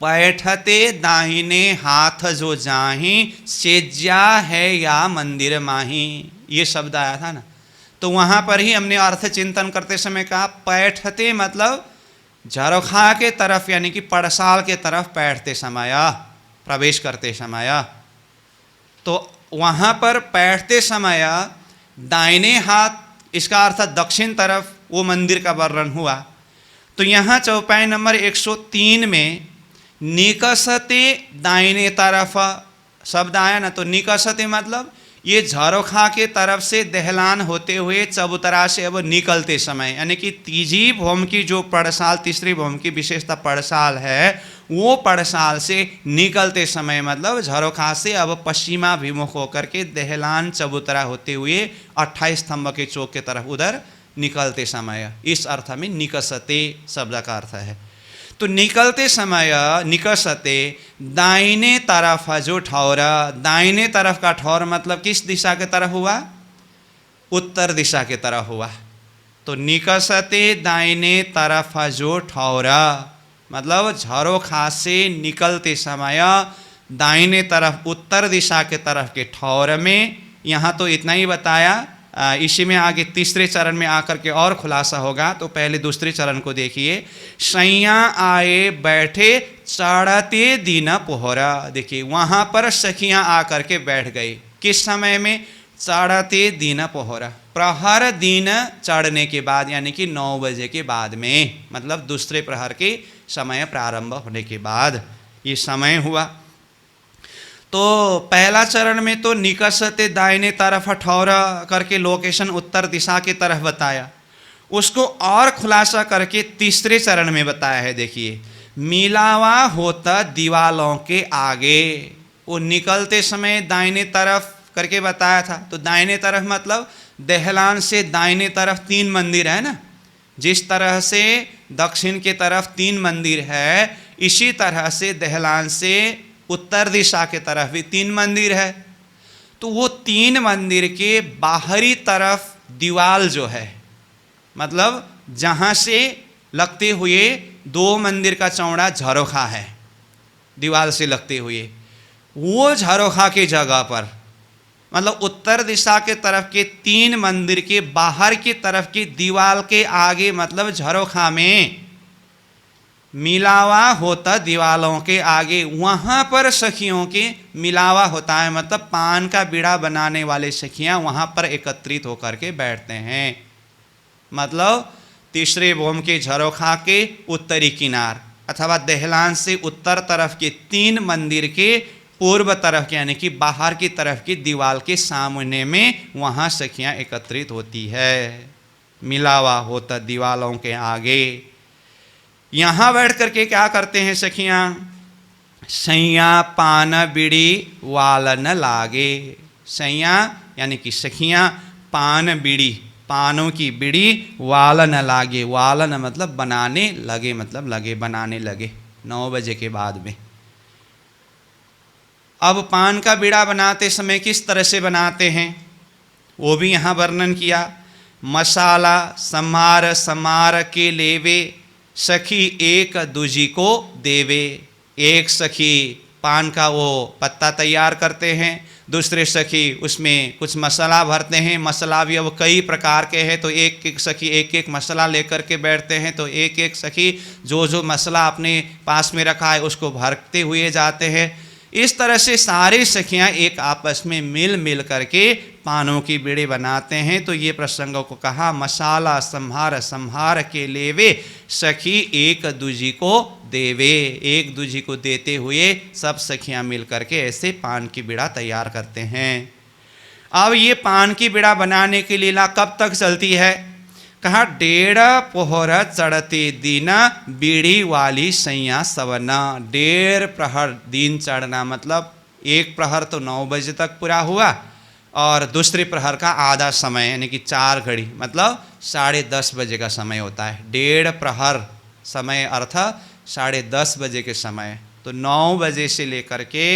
बैठते दाहिने हाथ जो जाही, सेज्या है या मंदिर माही, ये शब्द आया था ना। तो वहाँ पर ही हमने अर्थ चिंतन करते समय कहा बैठते मतलब झरोखा के तरफ यानी कि पड़साल के तरफ बैठते समय, प्रवेश करते समय। तो वहाँ पर बैठते समय दाहिने हाथ, इसका अर्थ दक्षिण तरफ वो मंदिर का वर्णन हुआ। तो यहाँ चौपाई नंबर 103 में निकसते दाहिने तरफ शब्द आया ना। तो निकसते मतलब ये झरोखा के तरफ से दहलान होते हुए चबूतरा से अब निकलते समय, यानी कि तीजी भौम की जो पड़साल, तीसरी भौम की विशेषता पड़साल है, वो पड़साल से निकलते समय मतलब झरोखा से अब पश्चिमाभिमुख होकर के दहलान चबूतरा होते हुए 28 स्तंभ के चौक के तरफ उधर निकलते समय, इस अर्थ में निकसते शब्द का अर्थ है। तो निकलते समय निकसते दाहिने तरफ जो ठौरा, दाहिने तरफ का ठौर मतलब किस दिशा के तरफ हुआ? उत्तर दिशा के तरफ हुआ। तो निकसते दाहिने तरफ जो ठौरा मतलब झरोखा से निकलते समय दाहिने तरफ उत्तर दिशा के तरफ के ठौर में। यहाँ तो इतना ही बताया, इसी में आगे तीसरे चरण में आकर के और खुलासा होगा। तो पहले दूसरे चरण को देखिए। सैया आए बैठे चढ़ते दिन पोहरा। देखिए, वहाँ पर सखियाँ आकर के बैठ गई किस समय में? चढ़ते दिन पोहरा, प्रहर दिन चढ़ने के बाद, यानी कि 9 बजे के बाद में, मतलब दूसरे प्रहर के समय प्रारंभ होने के बाद ये समय हुआ। तो पहला चरण में तो निकसते दाहिने तरफ ठौरा करके लोकेशन उत्तर दिशा की तरफ बताया, उसको और खुलासा करके तीसरे चरण में बताया है। देखिए, मिलावा होता दीवालों के आगे, वो निकलते समय दाहिने तरफ करके बताया था। तो दाहिने तरफ मतलब दहलान से दाहिने तरफ 3 मंदिर है ना। जिस तरह से दक्षिण के तरफ 3 मंदिर है, इसी तरह से दहलान से उत्तर दिशा के तरफ भी 3 मंदिर है। तो वो 3 मंदिर के बाहरी तरफ दीवाल जो है, मतलब जहाँ से लगते हुए 2 मंदिर का चौड़ा झरोखा है दीवार से लगते हुए। वो झरोखा की जगह पर मतलब उत्तर दिशा के तरफ के 3 मंदिर के बाहर की तरफ की दीवार के आगे मतलब झरोखा में मिलावा होता दीवालों के आगे, वहाँ पर सखियों के मिलावा होता है। मतलब पान का बीड़ा बनाने वाले सखियाँ वहाँ पर एकत्रित होकर के बैठते हैं। मतलब तीसरे भोम के झरोखा के उत्तरी किनार अथवा दहलान से उत्तर तरफ के 3 मंदिर के पूर्व तरफ यानी कि बाहर की तरफ की दीवार के सामने में वहाँ सखियाँ एकत्रित होती है। मिलावा होता दीवालों के आगे यहाँ बैठ करके क्या करते हैं सखियाँ? सैया पान बीड़ी वालन लागे। सैया यानी कि सखियाँ पान बीड़ी, पानों की बीड़ी वालन लागे। वालन मतलब बनाने लगे, मतलब लगे बनाने लगे 9 बजे के बाद में। अब पान का बीड़ा बनाते समय किस तरह से बनाते हैं वो भी यहाँ वर्णन किया। मसाला समार समार के लेवे, सखी एक दूजी को देवे। एक सखी पान का वो पत्ता तैयार करते हैं, दूसरे सखी उसमें कुछ मसाला भरते हैं। मसाला भी अब कई प्रकार के हैं, तो एक एक सखी एक एक मसाला लेकर के बैठते हैं। तो एक एक सखी जो जो मसाला अपने पास में रखा है उसको भरते हुए जाते हैं। इस तरह से सारी सखियाँ एक आपस में मिल मिल करके पानों की बीड़ी बनाते हैं। तो ये प्रसंगों को कहा मसाला संहार संहार के लेवे, सखी एक दूजी को देवे। एक दूजी को देते हुए सब सखियां मिल करके ऐसे पान की बीड़ा तैयार करते हैं। अब ये पान की बीड़ा बनाने की लीला कब तक चलती है? कहा 1.5 पोहर चढ़ते दिन बीड़ी वाली सैया सवना। 1.5 प्रहर दिन चढ़ना मतलब 1 प्रहर तो 9 बजे तक पूरा हुआ और दूसरे प्रहर का आधा समय यानी कि 4 घड़ी मतलब 10:30 बजे का समय होता है। 1.5 प्रहर समय अर्थ 10:30 बजे के समय। तो 9 बजे से लेकर के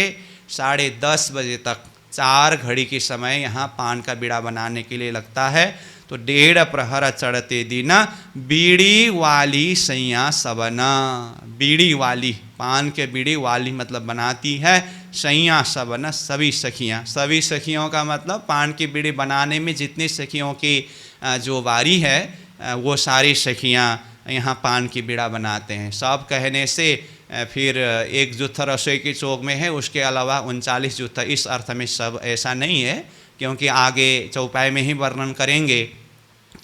10:30 बजे तक 4 घड़ी के समय यहाँ पान का बीड़ा बनाने के लिए लगता है। तो 1.5 प्रहर चढ़ते दिन बीड़ी वाली सैया सबना। बीड़ी वाली पान के बीड़ी वाली मतलब बनाती है, सैया सबना सभी सखियाँ। सभी सखियों का मतलब पान की बीड़ी बनाने में जितनी सखियों की जो बारी है वो सारी सखियाँ यहाँ पान की बीड़ा बनाते हैं। सब कहने से फिर एक जुत्था रसोई की चौक में है, उसके अलावा 39 जुत्था। इस अर्थ में सब ऐसा नहीं है, क्योंकि आगे चौपाई में ही वर्णन करेंगे।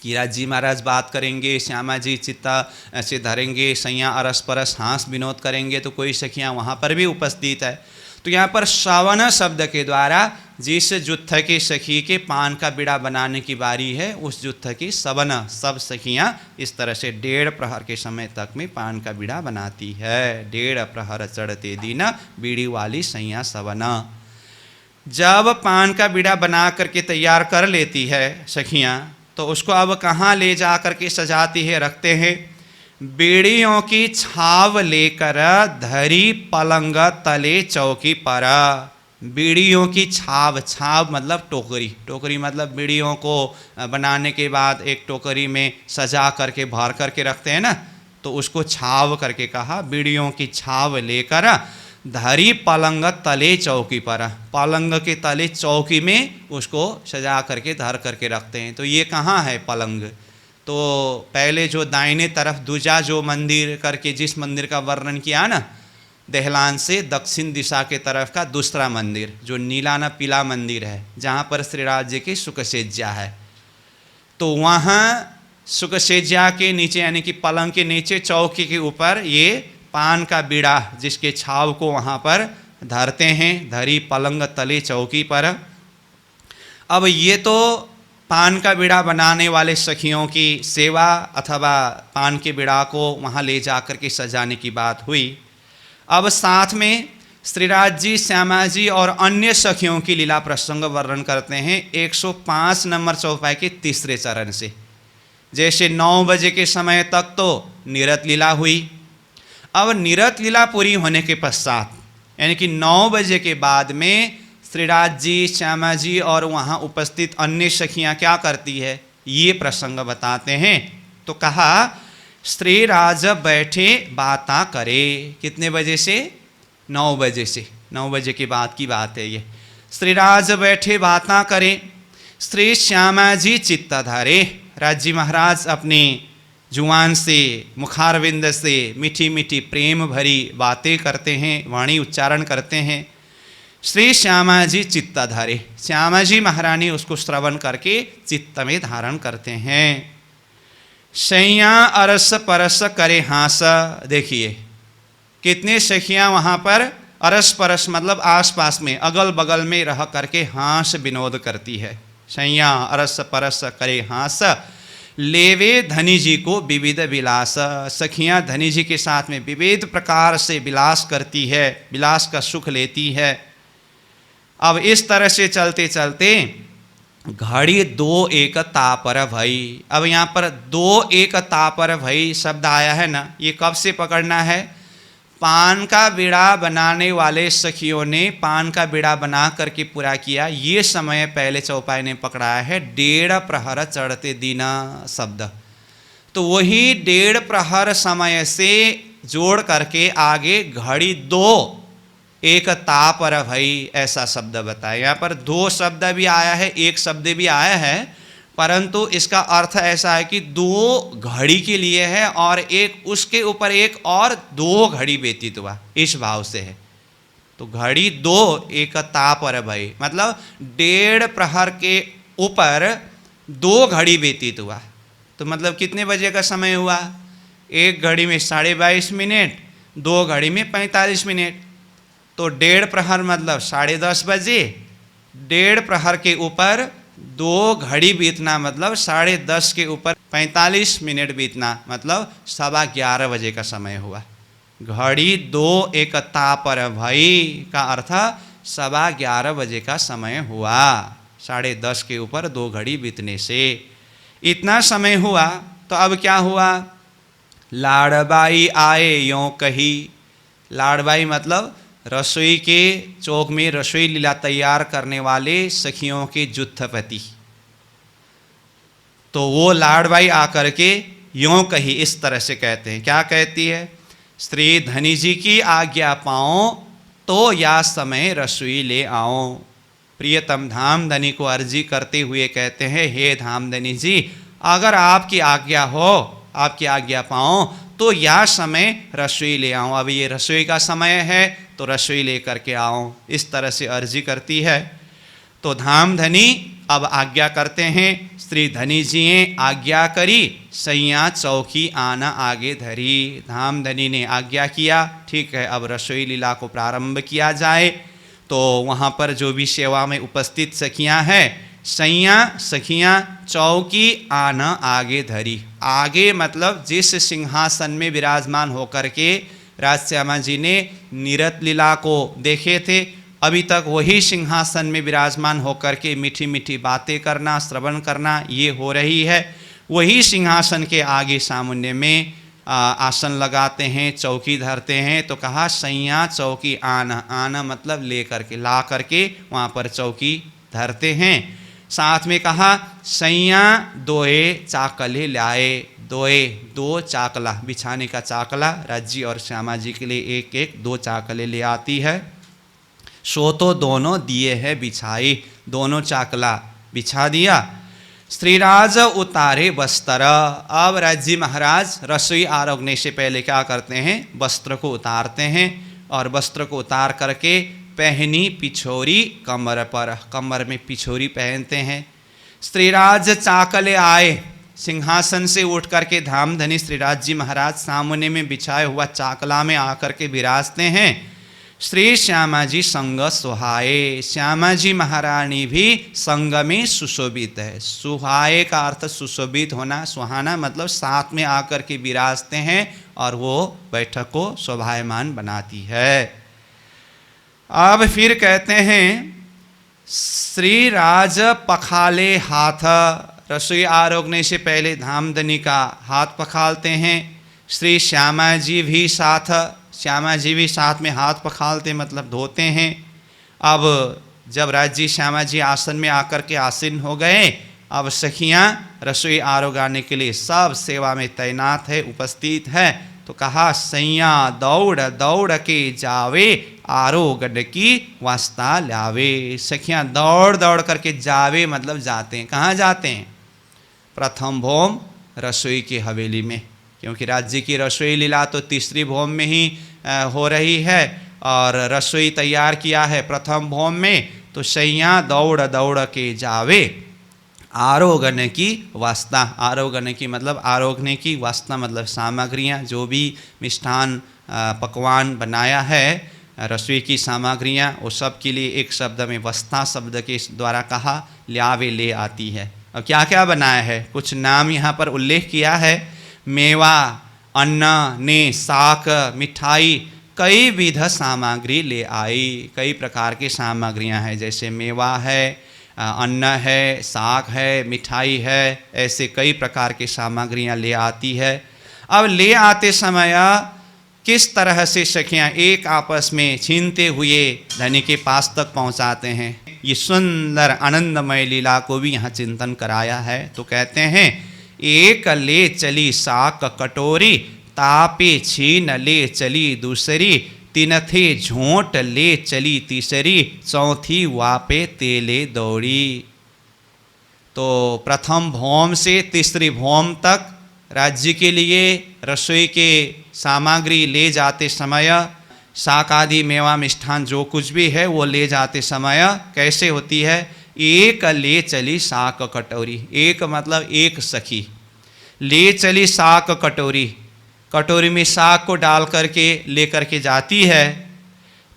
किरात जी महाराज बात करेंगे, श्यामा जी चित्ता से धरेंगे, सैया अरस परस हांस विनोद करेंगे, तो कोई सखियाँ वहाँ पर भी उपस्थित है। तो यहाँ पर श्रवण शब्द के द्वारा जिस जुत्थ की सखी के पान का बीड़ा बनाने की बारी है उस जुत्थ की सवन सब सखियाँ इस तरह से 1.5 प्रहर के समय तक में पान का बीड़ा बनाती है। 1.5 प्रहर चढ़ते दिन बीड़ी वाली सैया सवना। जब पान का बीड़ा बना करके तैयार कर लेती है सखियाँ तो उसको अब कहाँ ले जा करके सजाती है, रखते हैं। बीड़ियों की छाव लेकर धरी पलंग तले चौकी पर। बीड़ियों की छाव, छाव मतलब टोकरी, टोकरी मतलब बीड़ियों को बनाने के बाद एक टोकरी में सजा करके भर करके रखते हैं ना, तो उसको छाव करके कहा। बीड़ियों की छाव लेकर धरी पलंग तले चौकी पर, पलंग के तले चौकी में उसको सजा करके धर करके रखते हैं। तो ये कहाँ है पलंग? तो पहले जो दाहिने तरफ दूजा जो मंदिर करके जिस मंदिर का वर्णन किया ना, दहलान से दक्षिण दिशा के तरफ का दूसरा मंदिर जो नीला न पीला मंदिर है, जहाँ पर श्रीराज जी की सुखसेज्या है, तो वहाँ सुखसेज्या के नीचे यानी कि पलंग के नीचे चौकी के ऊपर ये पान का बीड़ा जिसके छाव को वहाँ पर धरते हैं। धरी पलंग तले चौकी पर। अब ये तो पान का बीड़ा बनाने वाले सखियों की सेवा अथवा पान के बीड़ा को वहाँ ले जा कर के सजाने की बात हुई। अब साथ में श्रीराज जी, श्यामा जी और अन्य सखियों की लीला प्रसंग वर्णन करते हैं 105 नंबर चौपाई के तीसरे चरण से। जैसे 9 बजे के समय तक तो निरत लीला हुई। अब निरत लीला पूरी होने के पश्चात यानी कि 9 बजे के बाद में श्रीराज जी, श्यामा जी और वहाँ उपस्थित अन्य सखियाँ क्या करती है ये प्रसंग बताते हैं। तो कहा स्त्री राज बैठे बाता करे। कितने बजे से? 9 बजे से। 9 बजे के बाद की बात है ये। स्त्री राज बैठे बाता करे, श्री श्यामा जी चित्त धरे। राजी महाराज अपने जुबान से, मुखारविंद से मीठी मीठी प्रेम भरी बातें करते हैं, वाणी उच्चारण करते हैं। श्री श्यामा जी चित्त धरे, श्यामा जी महारानी उसको श्रवण करके चित्त में धारण करते हैं। सैया अरस परस करे हास। देखिए कितने सखियां वहां पर अरस परस मतलब आसपास में, अगल बगल में रह करके हास विनोद करती है। सैया अरस परस करे हास, लेवे धनी जी को विविध विलास। सखियां धनी जी के साथ में विविध प्रकार से विलास करती है, विलास का सुख लेती है। अब इस तरह से चलते चलते घड़ी 2 एक तापर भई। अब यहाँ पर 2 एक तापर भई शब्द आया है ना, ये कब से पकड़ना है? पान का बीड़ा बनाने वाले सखियों ने पान का बीड़ा बना करके पूरा किया, ये समय पहले चौपाई ने पकड़ाया है 1.5 प्रहर चढ़ते दिन शब्द। तो वही 1.5 प्रहर समय से जोड़ करके आगे घड़ी 2 एक तापर भई ऐसा शब्द बताया। यहाँ पर 2 शब्द भी आया है, 1 शब्द भी आया है, परंतु इसका अर्थ ऐसा है कि 2 घड़ी के लिए है और एक उसके ऊपर एक और 2 घड़ी व्यतीत हुआ, इस भाव से है। तो घड़ी 2 एक तापर भई मतलब 1.5 प्रहर के ऊपर 2 घड़ी व्यतीत हुआ। तो मतलब कितने बजे का समय हुआ? एक घड़ी में 22.5 मिनट, 2 घड़ी में 45 मिनट। तो 1.5 प्रहर मतलब 10:30 बजे, 1.5 प्रहर के ऊपर 2 घड़ी बीतना मतलब 10:30 के ऊपर 45 मिनट बीतना मतलब 11:15 बजे का समय हुआ। घड़ी 2 एक तापर भई का अर्थ 11:15 बजे का समय हुआ। 10:30 के ऊपर 2 घड़ी बीतने से इतना समय हुआ। तो अब क्या हुआ? लाड़बाई आए यों कही। लाड़बाई मतलब रसोई के चौक में रसोई लीला तैयार करने वाले सखियों के जुत्थपति। तो वो लाड़बाई आकर के यों कही, इस तरह से कहते हैं। क्या कहती है? श्री धनी जी की आज्ञा पाओ तो या समय रसोई ले आओ। प्रियतम धामधनी को अर्जी करते हुए कहते हैं, हे धामधनी जी, अगर आपकी आज्ञा हो, आपकी आज्ञा पाओ तो या समय रसोई ले आओ। अब ये रसोई का समय है तो रसोई लेकर के आओ, इस तरह से अर्जी करती है। तो धामधनी अब आज्ञा करते हैं। श्री धनी जी ने आज्ञा करी, सैया चौकी आना आगे धरी। धामधनी ने आज्ञा किया, ठीक है अब रसोई लीला को प्रारंभ किया जाए। तो वहाँ पर जो भी सेवा में उपस्थित सखियाँ हैं, सैया सखियाँ चौकी आना आगे धरी। आगे मतलब जिस सिंहासन में विराजमान होकर के राजश्यामा जी ने निरत लीला को देखे थे, अभी तक वही सिंहासन में विराजमान होकर के मीठी मीठी बातें करना, श्रवण करना ये हो रही है। वही सिंहासन के आगे सामुन्य में आसन लगाते हैं, चौकी धरते हैं। तो कहा सैया चौकी आना, आना मतलब ले करके, ला करके वहाँ पर चौकी धरते हैं। साथ में कहा सैया 2 चाकले लाए। 2 चाकला, बिछाने का चाकला राज्य और श्यामा जी के लिए 1-1 2 चाकले ले आती है। सो तो दोनों दिए हैं बिछाई, दोनों चाकला बिछा दिया। श्रीराज उतारे वस्त्र। अब राज्य महाराज रसोई आरोगने से पहले क्या करते हैं? वस्त्र को उतारते हैं और वस्त्र को उतार करके पहनी पिछोरी कमर पर, कमर में पिछोरी पहनते हैं। श्रीराज चाकले आए, सिंहासन से उठ करके धामधनी श्रीराज जी महाराज सामने में बिछाए हुआ चाकला में आकर के विराजते हैं। श्री श्यामा जी संग सुहाए। श्यामा जी महारानी भी संग में सुशोभित है। सुहाए का अर्थ सुशोभित होना, सुहाना मतलब साथ में आकर के विराजते हैं और वो बैठक को शोभायमान बनाती है। अब फिर कहते हैं श्री राज पखाले हाथ। रसोई आरोगने से पहले धामधनी का हाथ पखालते हैं। श्री श्यामा जी भी साथ, श्यामा जी भी साथ में हाथ पखालते मतलब धोते हैं। अब जब राज्य श्यामा जी आसन में आकर के आसीन हो गए अब सखियां रसोई आरोगाने के लिए सब सेवा में तैनात है, उपस्थित है। तो कहा सैया दौड़ दौड़ के जावे आरोगण की वास्ता लावे। सखियां दौड़ दौड़ करके जावे मतलब जाते हैं। कहाँ जाते हैं? प्रथम भौम रसोई की हवेली में, क्योंकि राज्य की रसोई लीला तो तीसरी भौम में ही हो रही है और रसोई तैयार किया है प्रथम भौम में। तो सैया दौड़ दौड़ के जावे आरोगण की वास्ता। आरोगण की मतलब आरोगने की, वास्ता मतलब सामग्रियाँ, जो भी मिष्ठान पकवान बनाया है, रसोई की सामग्रियाँ, वो सब के लिए एक शब्द में वस्ता शब्द के द्वारा कहा ल्यावे ले आती है। अब क्या क्या बनाया है, कुछ नाम यहाँ पर उल्लेख किया है। मेवा, अन्न ने, साक, मिठाई, कई विध सामग्री ले आई। कई प्रकार की सामग्रियाँ हैं, जैसे मेवा है, अन्न है, साग है, मिठाई है, ऐसे कई प्रकार की सामग्रियाँ ले आती है। अब ले आते समय किस तरह से सखियाँ एक आपस में छीनते हुए धनी के पास तक पहुँचाते हैं, ये सुंदर आनंदमय लीला को भी यहाँ चिंतन कराया है। तो कहते हैं एक ले चली साक कटोरी, तापे छीन ले चली दूसरी, तीन थे झोंट ले चली तीसरी, चौथी वापे तेले दौड़ी। तो प्रथम भौम से तीसरी भौम तक राज्य के लिए रसोई के सामग्री ले जाते समय, शाक आदि मेवा मिष्ठान जो कुछ भी है वो ले जाते समय कैसे होती है? एक ले चली साक कटोरी। एक मतलब एक सखी ले चली साक कटोरी, कटोरी में साग को डाल करके लेकर के जाती है।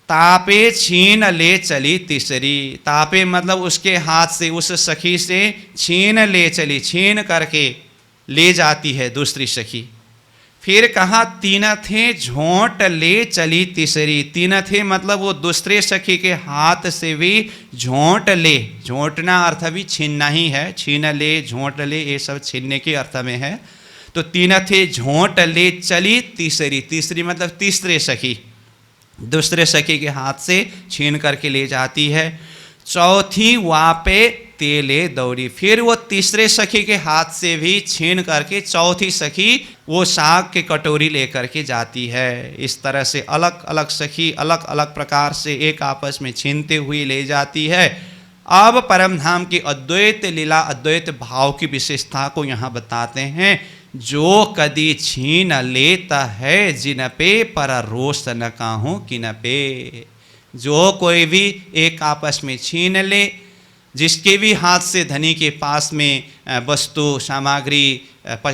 तापे छीन ले चली तीसरी, तापे मतलब उसके हाथ से, उस सखी से छीन ले चली, छीन करके ले जाती है दूसरी सखी। फिर कहा तीन थे झोंट ले चली तीसरी। तीन थे मतलब वो दूसरे सखी के हाथ से भी झोंट ले, झोंटना अर्थ भी छीनना ही है, छीन ले, झोंट ले, ये सब छीनने के अर्थ में है। तो तीन थे झोंट ले चली तीसरी, तीसरी मतलब तीसरे सखी, दूसरे सखी के हाथ से छीन करके ले जाती है। चौथी वापे तेले दौड़ी, फिर वो तीसरे सखी के हाथ से भी छीन करके चौथी सखी वो साग के कटोरी लेकर के जाती है। इस तरह से अलग अलग सखी अलग अलग प्रकार से एक आपस में छीनते हुए ले जाती है। अब परमधाम की अद्वैत लीला, अद्वैत भाव की विशेषता को यहाँ बताते हैं। जो कदी छीन लेता है जिन पे, पर रोष न काहूँ किन पे। जो कोई भी एक आपस में छीन ले, जिसके भी हाथ से धनी के पास में वस्तु सामग्री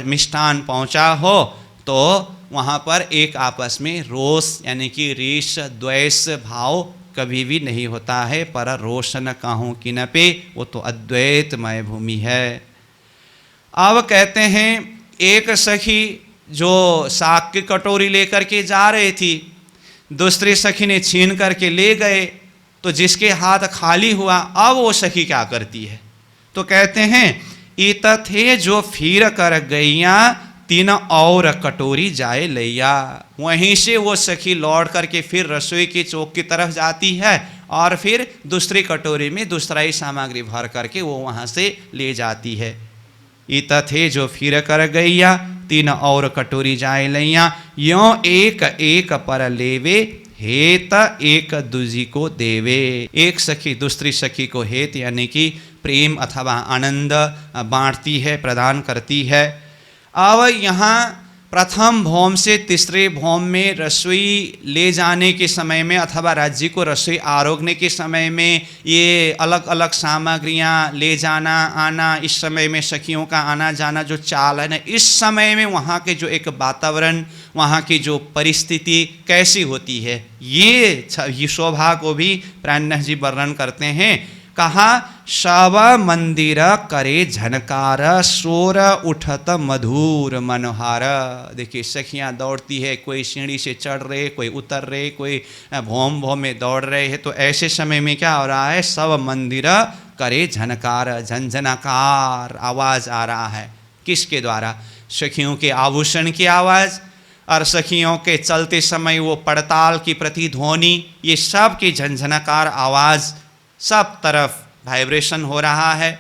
मिष्ठान पहुँचा हो, तो वहाँ पर एक आपस में रोष यानी कि रीष द्वेष भाव कभी भी नहीं होता है। पर रोष न काहूँ किन पे, वो तो अद्वैतमय भूमि है। अब कहते हैं एक सखी जो साग की कटोरी लेकर के जा रही थी, दूसरी सखी ने छीन करके ले गए, तो जिसके हाथ खाली हुआ अब वो सखी क्या करती है? तो कहते हैं इत थे जो फिर कर गैया, तीन और कटोरी जाए लैया। वहीं से वो सखी लौट करके फिर रसोई के चौक की तरफ जाती है और फिर दूसरी कटोरी में दूसरा ही सामग्री भर करके वो वहाँ से ले जाती है। इत थे जो फिर कर गैया, तीन और कटोरी जाए लैया, यों एक एक पर लेवे, हेत एक दूजी को देवे। एक सखी दूसरी सखी को हेत यानी कि प्रेम अथवा आनंद बांटती है, प्रदान करती है। अब यहाँ प्रथम भौम से तीसरे भौम में रसोई ले जाने के समय में अथवा राज्य को रसोई आरोगने के समय में ये अलग अलग सामग्रियाँ ले जाना आना, इस समय में सखियों का आना जाना जो चाल है ना, इस समय में वहाँ के जो एक वातावरण, वहाँ की जो परिस्थिति कैसी होती है, ये शोभा को भी प्राणनाथ जी वर्णन करते हैं। कहा शव मंदिर करे झनकार, शोर उठत मधुर मनोहार। देखिए सखियाँ दौड़ती है, कोई सीढ़ी से चढ़ रहे, कोई उतर रहे, कोई भौम भौम में दौड़ रहे हैं। तो ऐसे समय में क्या हो रहा है? शव मंदिर करे झनकार, झंझनाकार आवाज़ आ रहा है। किसके द्वारा? सखियों के आभूषण की आवाज़ और सखियों के चलते समय वो पड़ताल की प्रतिध्वनि, ये सब की झंझनाकार आवाज़, सब तरफ वाइब्रेशन हो रहा है।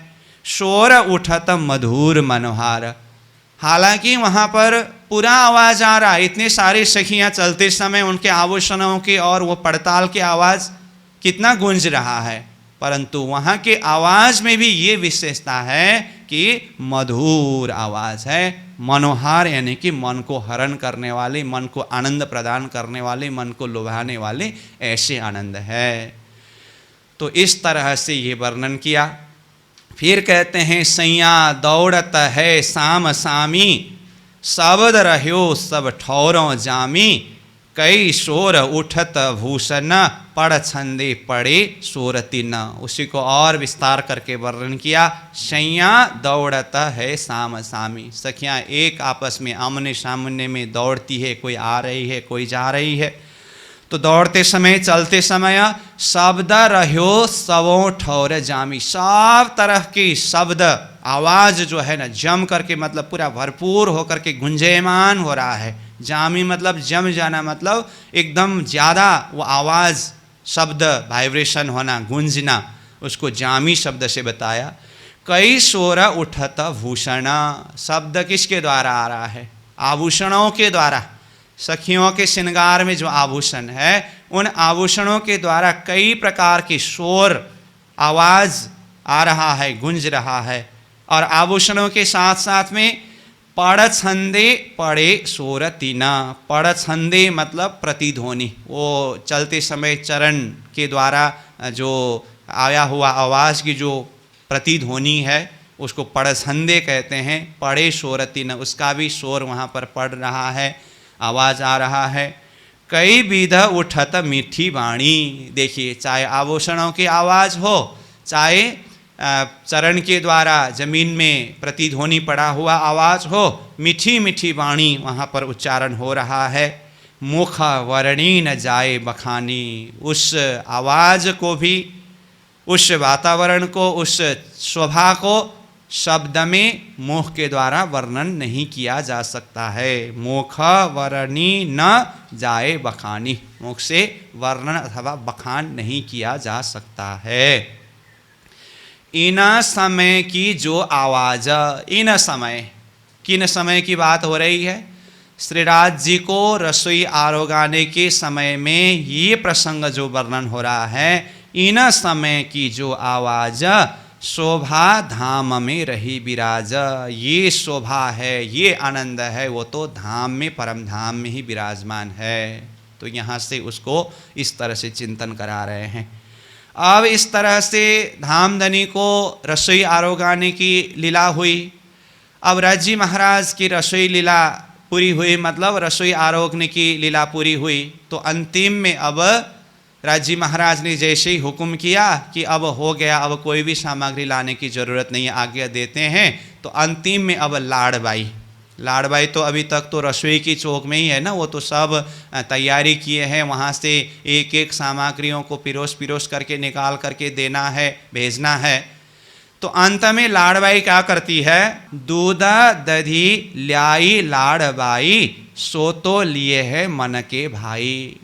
शोर उठत मधुर मनोहार। हालांकि वहाँ पर पूरा आवाज़ आ रहा है, इतने सारी सखियाँ चलते समय उनके आभूषणों की और वो पड़ताल की आवाज़ कितना गूंज रहा है, परंतु वहाँ के आवाज़ में भी ये विशेषता है कि मधुर आवाज़ है। मनोहार यानी कि मन को हरण करने वाले, मन को आनंद प्रदान करने वाले, मन को लुभाने वाले, ऐसे आनंद है। तो इस तरह से ये वर्णन किया। फिर कहते हैं सैया दौड़त है साम सामी, शब्द रह्यो सब ठौरों जामी, कई शोर उठत भूषण, पड़ छंदे पड़े सोरती न। उसी को और विस्तार करके वर्णन किया। सैया दौड़त है साम सामी, सखियाँ एक आपस में आमने सामने में दौड़ती है, कोई आ रही है कोई जा रही है। तो दौड़ते समय चलते समय शब्द रह्यो सबों ठौर जामी, सब तरह की शब्द आवाज़ जो है ना जम करके, मतलब पूरा भरपूर होकर के गुंजयमान हो रहा है। जामी मतलब जम जाना, मतलब एकदम ज़्यादा वो आवाज़ शब्द वाइब्रेशन होना, गूंजना, उसको जामी शब्द से बताया। कई शोर उठत भूषण, शब्द किसके द्वारा आ रहा है? आभूषणों के द्वारा। सखियों के श्रृंगार में जो आभूषण है, उन आभूषणों के द्वारा कई प्रकार की शोर आवाज़ आ रहा है, गूंज रहा है। और आभूषणों के साथ साथ में पड़ छंदे पड़े सोरतीना, पड़ छंदे मतलब प्रतिध्वनि, वो चलते समय चरण के द्वारा जो आया हुआ आवाज़ की जो प्रतिध्वनि है उसको पड़ छंदे कहते हैं। पड़े सोरतीना, उसका भी शोर वहाँ पर पड़ रहा है, आवाज़ आ रहा है। कई विध उठत मीठी वाणी, देखिए चाहे आभूषणों की आवाज़ हो, चाहे चरण के द्वारा जमीन में प्रतिध्वनि पड़ा हुआ आवाज़ हो, मीठी मीठी वाणी वहाँ पर उच्चारण हो रहा है। मुख वर्णी न जाए बखानी, उस आवाज़ को भी, उस वातावरण को, उस शोभा को शब्द में मुख के द्वारा वर्णन नहीं किया जा सकता है। मुख वर्णी न जाए बखानी, मुख से वर्णन अथवा बखान नहीं किया जा सकता है। इन समय की जो आवाज़, इन समय, किन समय की बात हो रही है? श्रीराज जी को रसोई आरोगाने के समय में ये प्रसंग जो वर्णन हो रहा है, इन समय की जो आवाज़ शोभा धाम में रही विराज, ये शोभा है, ये आनंद है, वो तो धाम में, परम धाम में ही विराजमान है। तो यहाँ से उसको इस तरह से चिंतन करा रहे हैं। अब इस तरह से धामधनी को रसोई आरोगाने की लीला हुई। अब राज्य महाराज की रसोई लीला पूरी हुई, मतलब रसोई आरोगने की लीला पूरी हुई। तो अंतिम में अब राज्य महाराज ने जैसे ही हुक्म किया कि अब हो गया, अब कोई भी सामग्री लाने की ज़रूरत नहीं है, आज्ञा देते हैं। तो अंतिम में अब लाड़बाई, लाड़बाई तो अभी तक तो रसोई की चौक में ही है ना, वो तो सब तैयारी किए हैं, वहाँ से एक एक सामग्रियों को पिरोस करके निकाल करके देना है, भेजना है। तो अंत में लाड़बाई क्या करती है? दूध दधी ल्याई लाड़बाई, सो तो लिए है मन के भाई।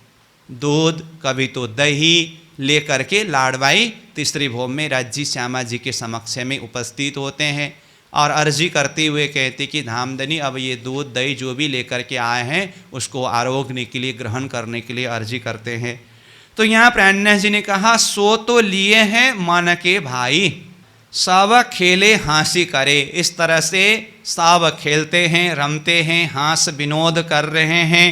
दूध, कभी तो दही ले करके लाड़बाई तीसरी भोग में राज्य श्यामा जी के समक्ष में उपस्थित होते हैं और अर्जी करते हुए कहते कि धामधनी अब ये दूध दही जो भी लेकर के आए हैं उसको आरोगने के लिए, ग्रहण करने के लिए अर्जी करते हैं। तो यहाँ प्राणनाथ जी ने कहा सो तो लिए हैं मन के भाई, सब खेले हंसी करे। इस तरह से सब खेलते हैं, रमते हैं, हंस विनोद कर रहे हैं।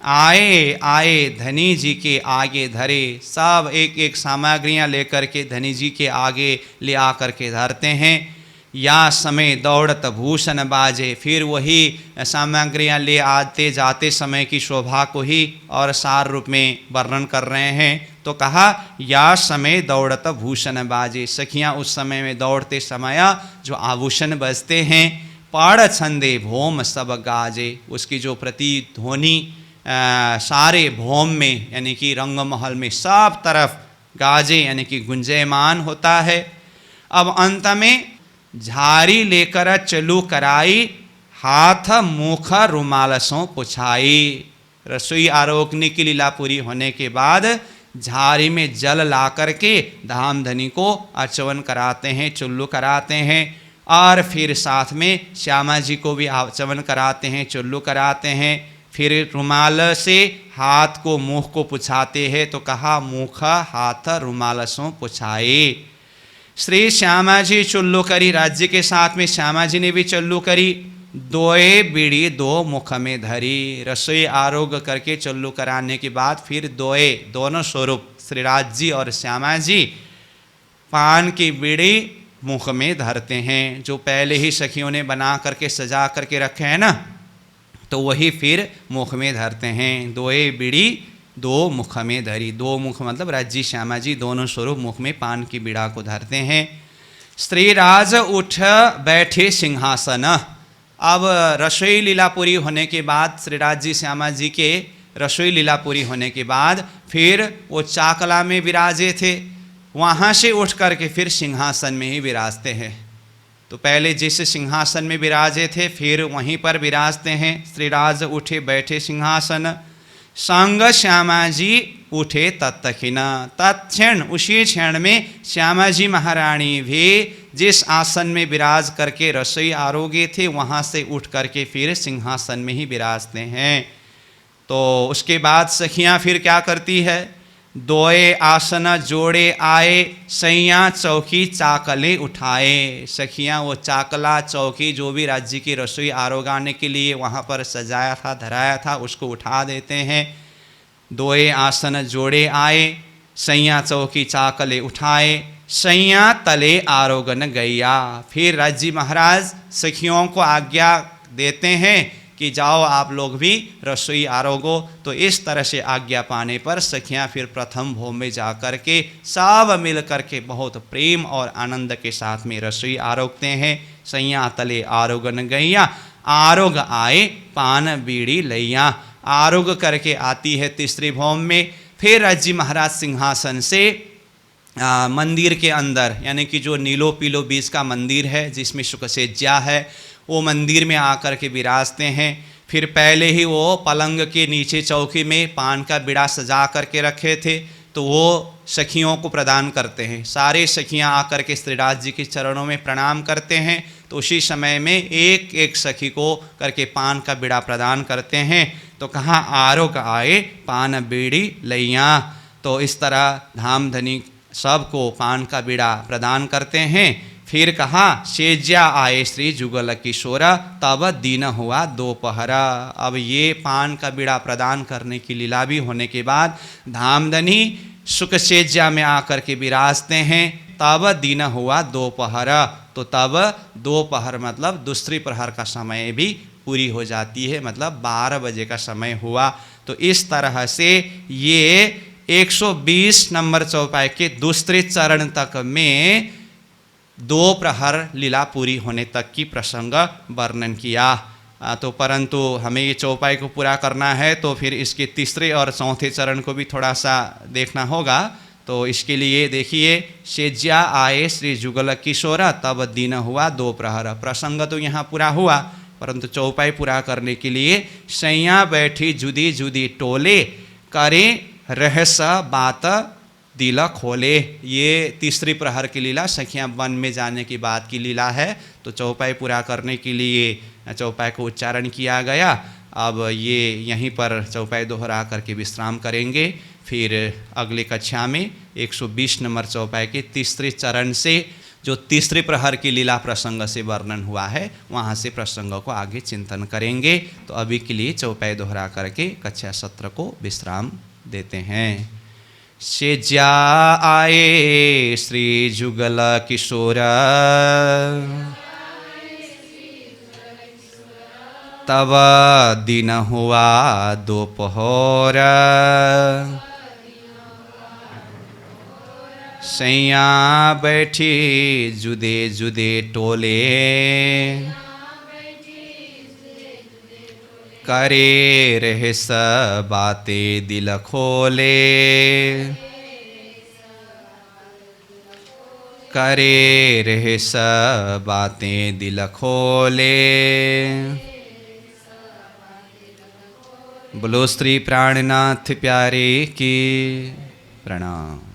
आए आए धनी जी के आगे धरे, सब एक एक सामग्रियाँ लेकर के धनी जी के आगे ले आ करके धरते हैं। या समय दौड़त भूषण बाजे, फिर वही सामग्रियाँ ले आते जाते समय की शोभा को ही और सार रूप में वर्णन कर रहे हैं। तो कहा या समय दौड़त भूषण बाजे, सखियाँ उस समय में दौड़ते समय जो आभूषण बजते हैं, पाड़ छंदे भोम सब गाजे, उसकी जो प्रतिध्वनि सारे भोम में यानी कि रंगमहल में सब तरफ गाजे यानी कि गुंजयमान होता है। अब अंत में झारी लेकर चलू कराई, हाथ मुख रुमाल सो पुछाई। रसोई आरोगने की लीला पूरी होने के बाद झाड़ी में जल ला करके धामधनी को आचमन कराते हैं, चुल्लू कराते हैं, और फिर साथ में श्यामा जी को भी आचमन कराते हैं, चुल्लू कराते हैं। फिर रुमाल से हाथ को मुँह को पुछाते हैं, तो कहा मुख हाथ रुमाल सो पुछाए। श्री श्यामा जी चुल्लू करी, राज्य के साथ में श्यामा जी ने भी चुल्लू करी। दोए बीड़ी दो मुख में धरी, रसोई आरोग्य करके चुल्लू कराने के बाद फिर दोनों स्वरूप श्रीराज जी और श्यामा जी पान की बीड़ी मुख में धरते हैं। जो पहले ही सखियों ने बना करके सजा करके रखे हैं ना, तो वही फिर मुख में धरते हैं। दोए बीड़ी दो मुख में धरी, दो मुख मतलब राज्य श्यामा जी दोनों स्वरूप मुख में पान की बीड़ा को धरते हैं। श्रीराज उठ बैठे सिंहासन। अब रसोई लीला पूरी होने के बाद, श्रीराज जी श्यामा जी के रसोई लीला पूरी होने के बाद फिर वो चाकला में विराजे थे, वहाँ से उठ करके फिर सिंहासन में ही विराजते हैं। तो पहले जिस सिंहासन में विराजे थे फिर वहीं पर विराजते हैं। श्रीराज उठे बैठे सिंहासन, संग श्यामा जी उठे तत्क्षण। तत्क्षण उसी क्षण में श्यामा जी महारानी भी जिस आसन में विराज करके रसोई आरोगे थे वहाँ से उठ करके फिर सिंहासन में ही विराजते हैं। तो उसके बाद सखियाँ फिर क्या करती है, दोए आसन जोड़े आए, सैया चौकी चाकले उठाए। सखियाँ वो चाकला चौकी जो भी राज्य की रसोई आरोगाने के लिए वहाँ पर सजाया था धराया था उसको उठा देते हैं। दोए आसन जोड़े आए, सैया चौकी चाकले उठाए, सैया तले आरोगन गैया। फिर राज्य महाराज सखियों को आज्ञा देते हैं कि जाओ आप लोग भी रसोई आरोगो। तो इस तरह से आज्ञा पाने पर सखियाँ फिर प्रथम भोग में जा कर के सब मिल कर के बहुत प्रेम और आनंद के साथ में रसोई आरोगते हैं। सैया तले आरोगन गैया, आरोग आए पान बीड़ी लैया। आरोग करके आती है तीसरी भौम में। फिर राज्य महाराज सिंहासन से मंदिर के अंदर, यानी कि जो नीलो पीलो बीज का मंदिर है जिसमें शुकसेज्या है, वो मंदिर में आकर के विराजते हैं। फिर पहले ही वो पलंग के नीचे चौकी में पान का बिड़ा सजा करके रखे थे, तो वो सखियों को प्रदान करते हैं। सारे सखियां आकर के श्रीराज जी के चरणों में प्रणाम करते हैं। तो उसी समय में एक एक सखी को करके पान का बिड़ा प्रदान करते हैं। तो कहाँ आरोग आए पान बीड़ी लैया। तो इस तरह धामधनी सबको पान का बिड़ा प्रदान करते हैं। फिर कहा सेज्या आए श्री जुगल किशोरा, तब दिन हुआ दोपहरा। अब ये पान का बिड़ा प्रदान करने की लीला भी होने के बाद धामधनी सुखसेज्या में आकर के विराजते हैं। तब दिन हुआ दोपहरा, तो तब दोपहर मतलब दूसरी प्रहर का समय भी पूरी हो जाती है, मतलब 12 बजे का समय हुआ। तो इस तरह से ये 120 नंबर चौपाई के दूसरे चरण तक में 2 प्रहर लीला पूरी होने तक की प्रसंग वर्णन किया। तो परंतु हमें ये चौपाई को पूरा करना है तो फिर इसके तीसरे और चौथे चरण को भी थोड़ा सा देखना होगा। तो इसके लिए देखिए, सेज्या आए श्री जुगल किशोरा, तब दिन हुआ 2 प्रहर। प्रसंग तो यहाँ पूरा हुआ, परंतु चौपाई पूरा करने के लिए सैया बैठी जुदी जुदी टोले, करे रहस बात दिल खोले। ये तीसरी प्रहर की लीला सखियाँ वन में जाने की बात की लीला है। तो चौपाई पूरा करने के लिए चौपाई को उच्चारण किया गया। अब ये यहीं पर चौपाई दोहरा करके विश्राम करेंगे। फिर अगले कक्षा में 120 नंबर चौपाई के तीसरे चरण से जो तीसरे प्रहर की लीला प्रसंग से वर्णन हुआ है वहाँ से प्रसंगों को आगे चिंतन करेंगे। तो अभी के लिए चौपाई दोहरा करके कक्षा सत्र को विश्राम देते हैं। सेज्या आए श्री जुगल किशोरा, तब दिन हुआ दोपहर, सैया बैठी जुदे जुदे टोले, करे रहस बातें दिल खोले, करे रहस बातें दिल खोले। बोलो श्री प्राणनाथ प्यारे की। प्रणाम।